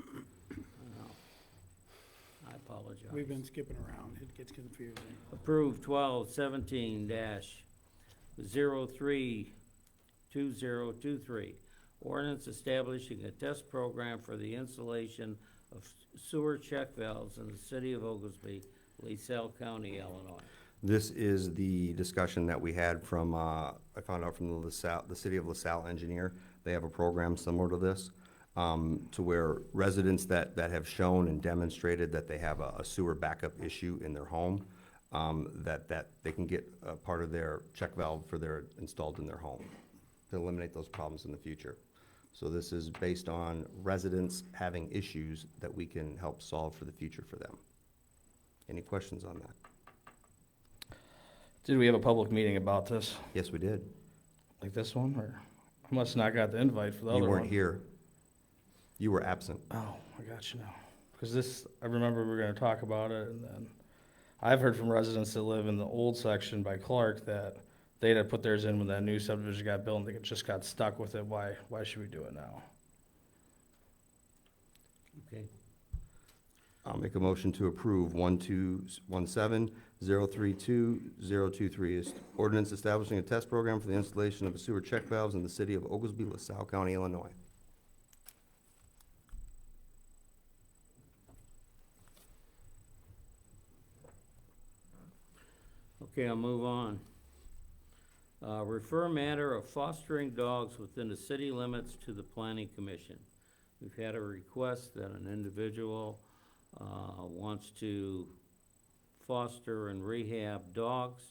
I apologize. We've been skipping around. It gets confusing. Approved 1217-032023. Ordinance establishing a test program for the installation of sewer check valves in the city of Oglesby, LaSalle County, Illinois. This is the discussion that we had from, I found out from the city of LaSalle engineer. They have a program similar to this, to where residents that have shown and demonstrated that they have a sewer backup issue in their home, that they can get a part of their check valve for their, installed in their home to eliminate those problems in the future. So this is based on residents having issues that we can help solve for the future for them. Any questions on that? Did we have a public meeting about this, Yes, we did. like this one, or I must not got the invite for the other You one? weren't here. You were absent. Oh, I got you now. Because this, I remember we were gonna talk about it, and then I've heard from residents that live in the old section by Clark that they'd have put theirs in when that new subdivision got built, and they just got stuck with it. Why should we do it now? Okay. I'll make a motion to approve 1217-032023, is ordinance establishing a test program for the installation of sewer check valves in the city of Oglesby, LaSalle County, Illinois. Okay, I'll move on. Refer matter of fostering dogs within the city limits to the planning commission. We've had a request that an individual wants to foster and rehab dogs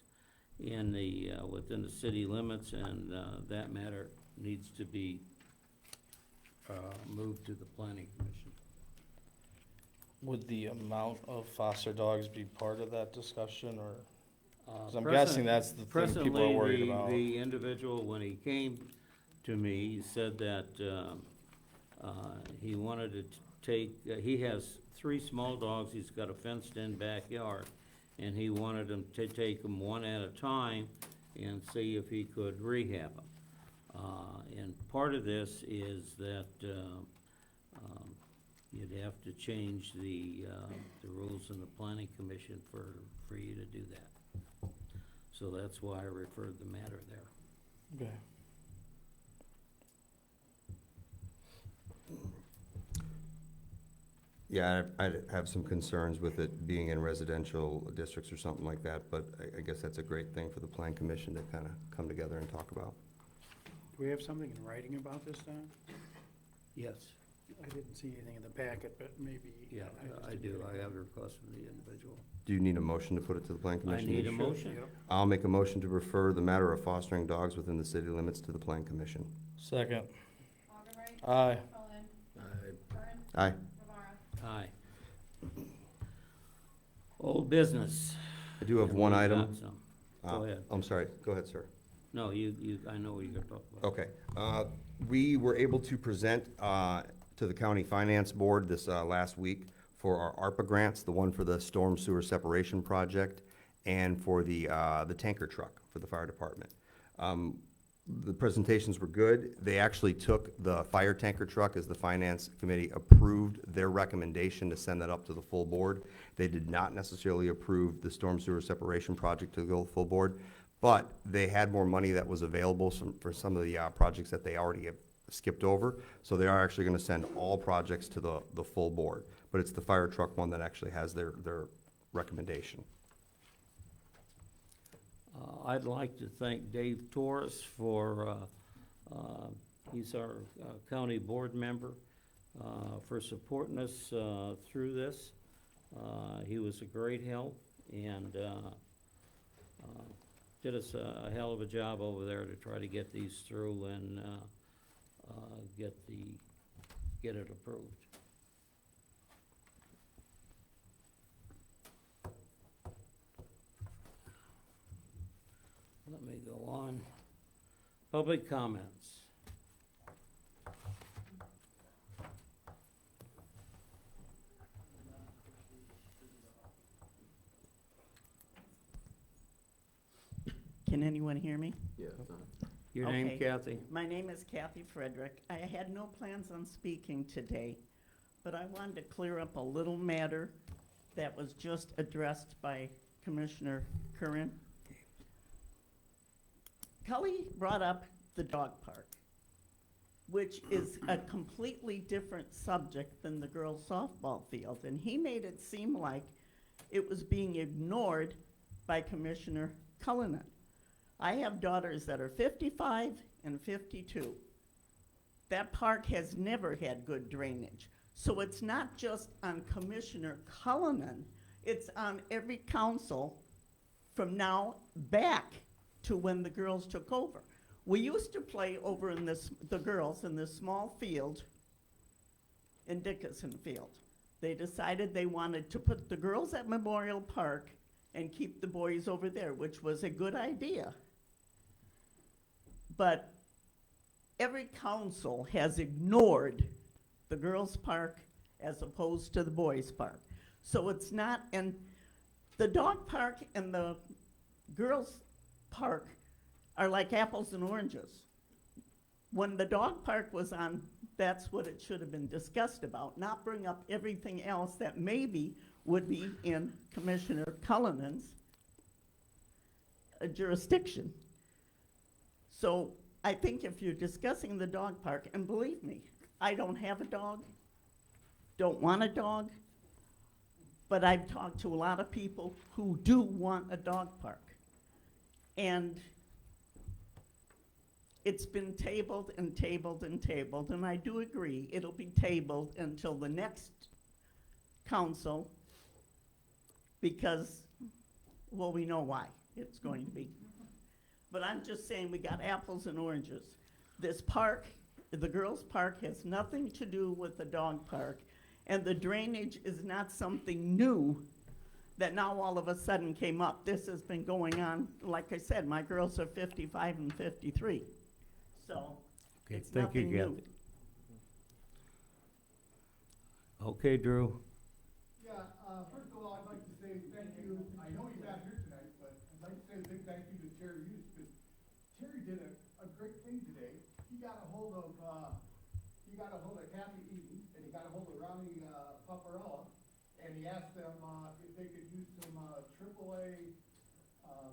in the, within the city limits, and that matter needs to be moved to the planning commission. Would the amount of foster dogs be part of that discussion, or? 'Cause I'm Present- guessing that's the thing people are worried presently, about. the individual, when he came to me, he said that he wanted to take, he has 3 small dogs, he's got a fenced-in backyard, and he wanted them to take them one at a time and see if he could rehab them. And part of this is that you'd have to change the rules in the planning commission for you to do that. So that's why I referred the matter there. Okay. Yeah, I'd have some concerns with it being in residential districts or something like that, but I guess that's a great thing for the plan commission to kind of come together and talk about. Do we have something in writing about this, Don? Yes, I didn't see anything in the packet, but maybe. yeah, just I didn't do. read I it. have a request from the individual. Do you need a motion to put it to the plan I commission? need a motion. Yep. I'll make a motion to refer the matter of fostering dogs within the city limits to the plan commission. Second. Augubright. Aye. Cullen. I- Kern. Aye. Rivera. Aye. Old business. I do have one We've item. got some. Go ahead. I'm sorry, go ahead, sir. No, I know what you're gonna talk about. Okay. We were able to present to the county finance board this last week for our ARPA grants, the one for the storm sewer separation project and for the tanker truck for the fire department. The presentations were good. They actually took the fire tanker truck as the finance committee approved their recommendation to send that up to the full board. They did not necessarily approve the storm sewer separation project to go full board, but they had more money that was available for some of the projects that they already have skipped over. So they are actually gonna send all projects to the full board, but it's the fire truck one that actually has their recommendation. I'd like to thank Dave Torres for, he's our county board member, for supporting us through this. He was a great help and did us a hell of a job over there to try to get these through and get it approved. Let me go on. Public comments. Can anyone hear me? Yeah, Your name, Okay. Kathy? My name is Kathy Frederick. I had no plans on speaking today, but I wanted to clear up a little matter that was just addressed by Commissioner Curran. Cully brought up the dog park, which is a completely different subject than the girls' softball field, and he made it seem like it was being ignored by Commissioner Cullinan. I have daughters that are 55 and 52. That park has never had good drainage. So it's not just on Commissioner Cullinan, it's on every council from now back to when the girls took over. We used to play over in the girls in this small field in Dickinson Field. They decided they wanted to put the girls at Memorial Park and keep the boys over there, which was a good idea. But every council has ignored the girls' park as opposed to the boys' park. So it's not, and the dog park and the girls' park are like apples and oranges. When the dog park was on, that's what it should have been discussed about, not bring up everything else that maybe would be in Commissioner Cullinan's jurisdiction. So I think if you're discussing the dog park, and believe me, I don't have a dog, don't want a dog, but I've talked to a lot of people who do want a dog park. And it's been tabled and tabled and tabled, and I do agree, it'll be tabled until the next council, because, well, we know why it's going to be. But I'm just saying, we got apples and oranges. This park, the girls' park, has nothing to do with the dog park, and the drainage is not something new that now all of a sudden came up. This has been going on, like I said, my girls are 55 and 53. So, Okay, it's thank you, nothing new. Kathy. Okay, Drew. Yeah, first of all, I'd like to say thank you. I know he's not here tonight, but I'd like to say a big thank you to Terry Hughes, because Terry did a great thing today. He got a hold of Kathy Eaton, and he got a hold of Ronnie, Paparella, and he asked them, if they could use some, AAA,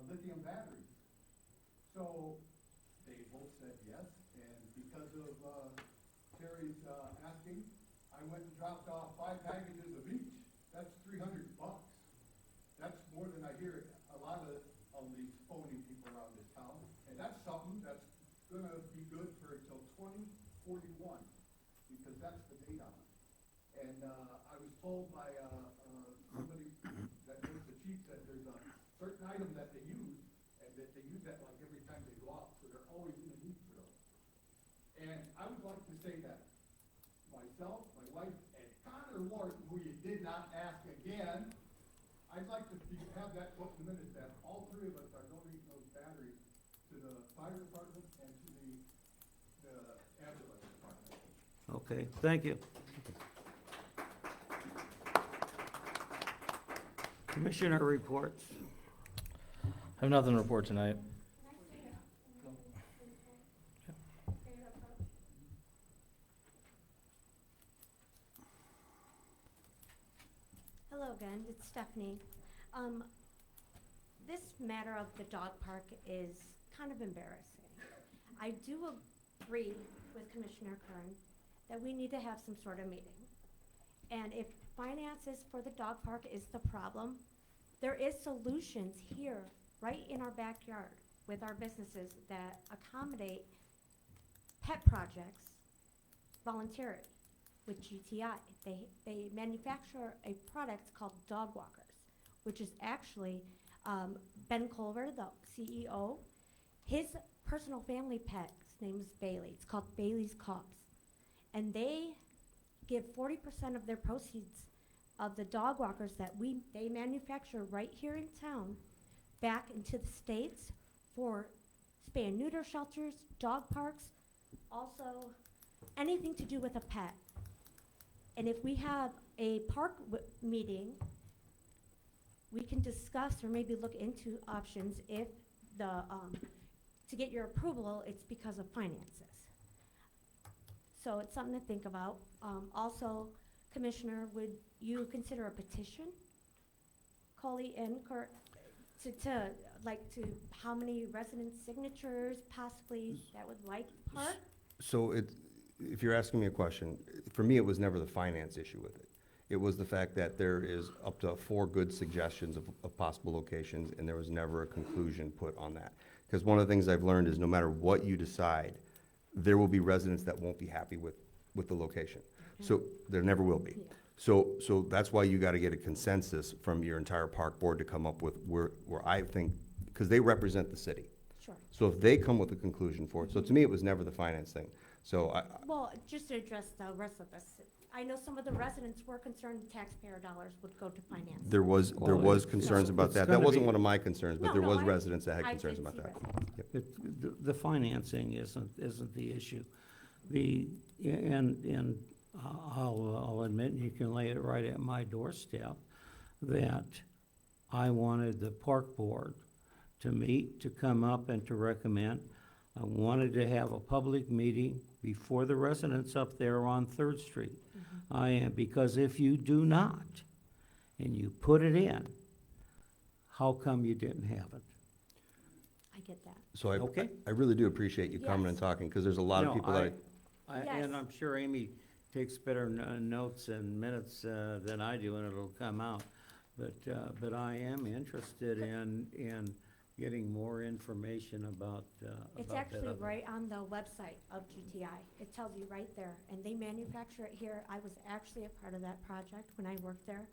lithium batteries. So, they both said yes, and because of, Terry's, asking, I went and dropped off 5 packages of each. That's $300. That's more than I hear a lot of these phony people around this town. And that's something that's gonna be good for until 2041, because that's the date on it. And, I was told by, somebody that knows the chief that there's a certain item that they use, and that they use that like every time they go out, so they're always in the need for those. And I would like to say that myself, my wife, and Connor Lorton, who you did not ask again, I'd like to have that put in the minutes that all 3 of us are donating those batteries to the fire department and to the ambulance department. Okay, thank you. Commissioner reports. I have nothing to report tonight. Hello again, it's Stephanie. This matter of the dog park is kind of embarrassing. I do agree with Commissioner Kern that we need to have some sort of meeting. And if finances for the dog park is the problem, there is solutions here, right in our backyard, with our businesses that accommodate pet projects voluntarily with GTI. They manufacture a product called Dog Walkers, which is actually Ben Culver, the CEO, his personal family pet's name is Bailey. It's called Bailey's Cubs. And they give 40% of their proceeds of the dog walkers that they manufacture right here in town back into the States for spay and neuter shelters, dog parks, also anything to do with a pet. And if we have a park meeting, we can discuss or maybe look into options if to get your approval, it's because of finances. So it's something to think about. Also, Commissioner, would you consider a petition, Coley and Kurt, to how many resident signatures possibly that would like the park? So if you're asking me a question, for me, it was never the finance issue with it. It was the fact that there is up to 4 good suggestions of possible locations, and there was never a conclusion put on that. Because one of the things I've learned is no matter what you decide, there will be residents that won't be happy with the location. So there never will be. Yeah. So that's why you gotta get a consensus from your entire park board to come up with where I think, because they represent the city. Sure. So if they come with a conclusion for it, so to me, it was never the finance thing. So Well, just to address the rest of us, I know some of the residents were concerned taxpayer dollars would go to finance. there was concerns about it's that. That gonna wasn't be- one of my concerns, but No, there no, was I- residents that had I concerns did about see that. that. Yep. The financing isn't the issue. And I'll admit, you can lay it right at my doorstep, that I wanted the park board to meet, to come up and to recommend. I wanted to have a public meeting before the residents up there on Third Street. Because if you do not, and you put it in, how come you didn't have it? I get that. So Okay. I really do appreciate you coming and Yes. talking, because there's a lot of No, people that Yes. And I'm sure Amy takes better notes and minutes than I do, and it'll come out. But I am interested in getting more information about It's that actually other- right on the website of GTI. It tells you right there, and they manufacture it here. I was actually a part of that project when I worked there,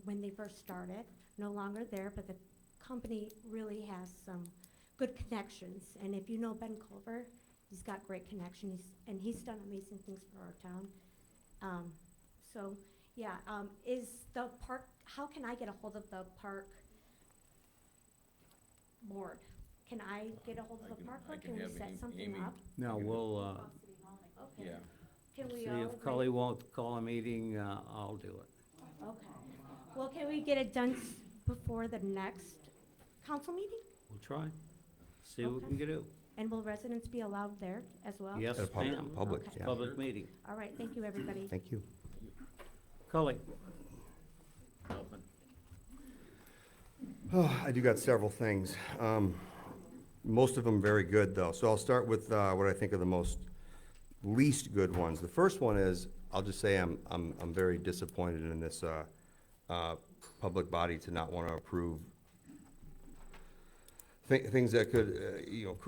when they first started. No longer there, but the company really has some good connections. And if you know Ben Culver, he's got great connections, and he's done amazing things for our town. So, yeah, is the park, how can I get a hold of the park board? Can I get a hold of the park board? Can we have set something Amy- up? No, we'll, Okay. Yeah. Can we see all if agree? Cully won't call a meeting, I'll do it. Okay. Well, can we get it done before the next council meeting? We'll try. See what we Okay. can do. And will residents be allowed there as well? Yes, At a ma'am. public, Okay. yeah. Public meeting. All right, thank you, everybody. Thank you. Cully? I do got several things. Most of them very good, though. So I'll start with what I think are the least good ones. The first one is, I'll just say I'm very disappointed in this, public body to not want to approve things that could,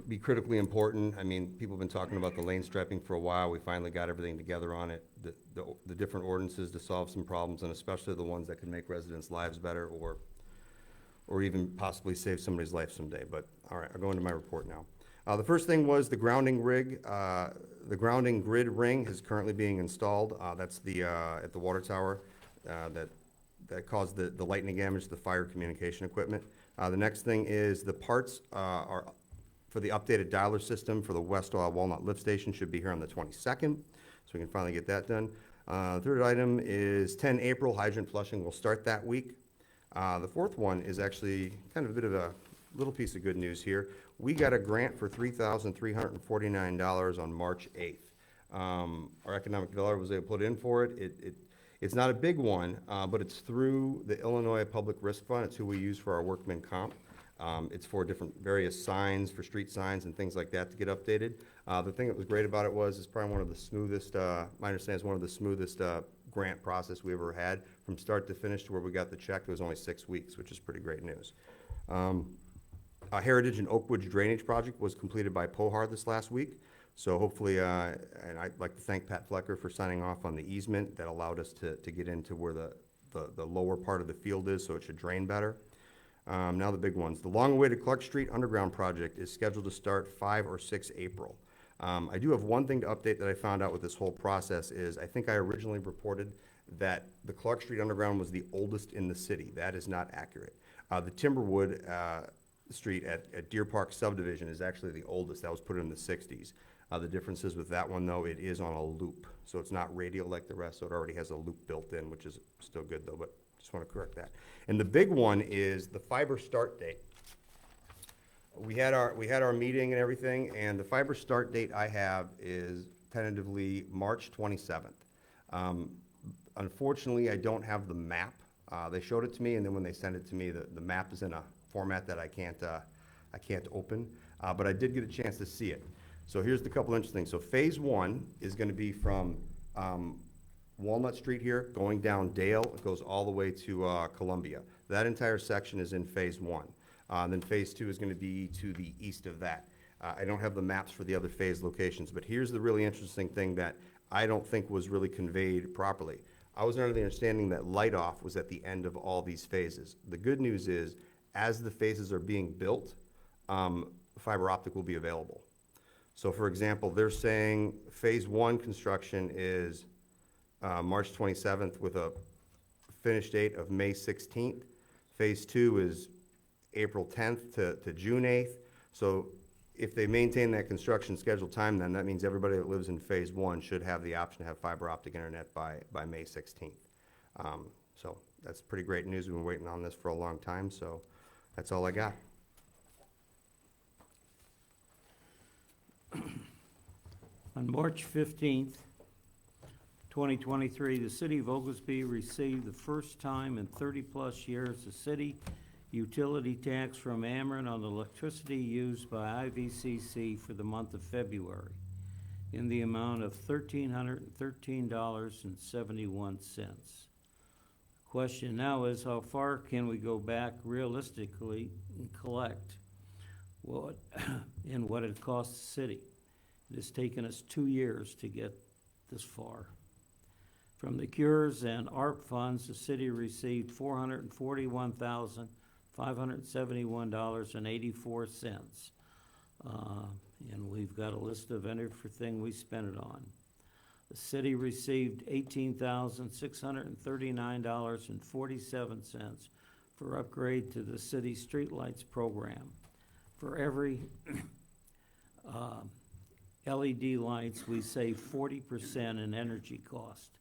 be critically important. I mean, people have been talking about the lane striping for a while. We finally got everything together on it. The different ordinances to solve some problems, and especially the ones that could make residents' lives better or even possibly save somebody's life someday. But, all right, I'll go into my report now. The first thing was the grounding rig. The grounding grid ring is currently being installed. That's at the water tower that caused the lightning damage to the fire communication equipment. The next thing is the parts are for the updated dialer system for the West Walnut lift station should be here on the 22nd, so we can finally get that done. Third item is 10 April, hydrant flushing will start that week. The fourth one is actually kind of a bit of a little piece of good news here. We got a grant for $3,349 on March 8th. Our economic developer was able to put in for it. It's not a big one, but it's through the Illinois Public Risk Fund. It's who we use for our workman comp. It's for different various signs, for street signs and things like that to get updated. The thing that was great about it was it's probably one of the smoothest, my understanding is one of the smoothest grant process we ever had. From start to finish to where we got the check, it was only 6 weeks, which is pretty great news. Heritage and Oakwood Drainage Project was completed by POHAR this last week. So hopefully, and I'd like to thank Pat Flecker for signing off on the easement that allowed us to get into where the lower part of the field is, so it should drain better. Now the big ones. The long-awaited Clark Street Underground Project is scheduled to start 5 or 6 April. I do have one thing to update that I found out with this whole process is I think I originally reported that the Clark Street Underground was the oldest in the city. That is not accurate. The Timberwood Street at Deer Park Subdivision is actually the oldest. That was put in the 60s. The difference is with that one, though, it is on a loop. So it's not radial like the rest, so it already has a loop built in, which is still good, though, but just want to correct that. And the big one is the fiber start date. We had our meeting and everything, and the fiber start date I have is tentatively March 27th. Unfortunately, I don't have the map. They showed it to me, and then when they sent it to me, the map is in a format that I can't open, but I did get a chance to see it. So here's the couple interesting things. So phase 1 is going to be from Walnut Street here, going down Dale. It goes all the way to Columbia. That entire section is in phase 1. Then phase 2 is going to be to the east of that. I don't have the maps for the other phase locations, but here's the really interesting thing that I don't think was really conveyed properly. I was under the understanding that light off was at the end of all these phases. The good news is, as the phases are being built, fiber optic will be available. So for example, they're saying phase 1 construction is March 27th with a finish date of May 16th. Phase 2 is April 10th to June 8th. So if they maintain that construction schedule time, then that means everybody that lives in phase 1 should have the option to have fiber optic internet by May 16th. So that's pretty great news. We've been waiting on this for a long time, so that's all I got. On March 15th, 2023, the city of Oglesby received the first time in 30-plus years a city utility tax from Ameren on the electricity used by IVCC for the month of February in the amount of $1,313.71. Question now is, how far can we go back realistically and collect what it costs the city? It has taken us 2 years to get this far. From the CURES and ARP funds, the city received $441,571.84. And we've got a list of everything we spent it on. The city received $18,639.47 for upgrade to the city streetlights program. For every LED lights, we save 40% in energy cost.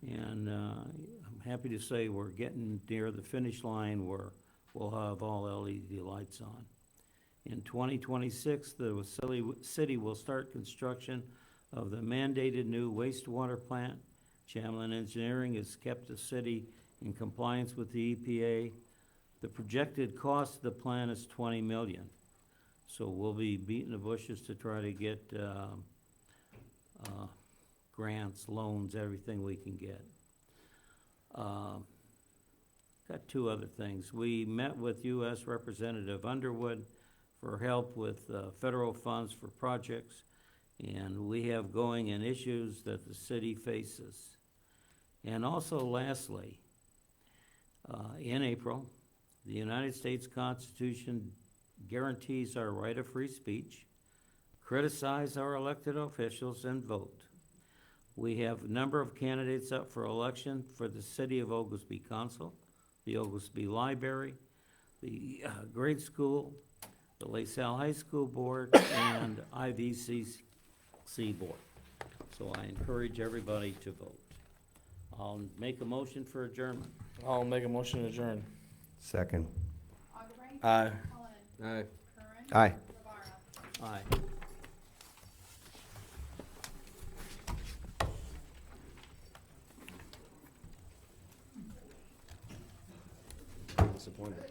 And I'm happy to say we're getting near the finish line where we'll have all LED lights on. In 2026, the city will start construction of the mandated new wastewater plant. Chamlin Engineering has kept the city in compliance with the EPA. The projected cost of the plant is $20 million. So we'll be beating the bushes to try to get grants, loans, everything we can get. Got two other things. We met with U.S. Representative Underwood for help with federal funds for projects, and we have going in issues that the city faces. And also lastly, in April, the United States Constitution guarantees our right of free speech, criticize our elected officials, and vote. We have a number of candidates up for election for the City of Oglesby Council, the Oglesby Library, the grade school, the LaSalle High School Board, and IVCC Board. So I encourage everybody to vote. I'll make a motion for adjournment. I'll make a motion to adjourn. Second. Augubright. Aye. Cullen. Aye. Curran. Aye. Rivara. Aye. Disappointed.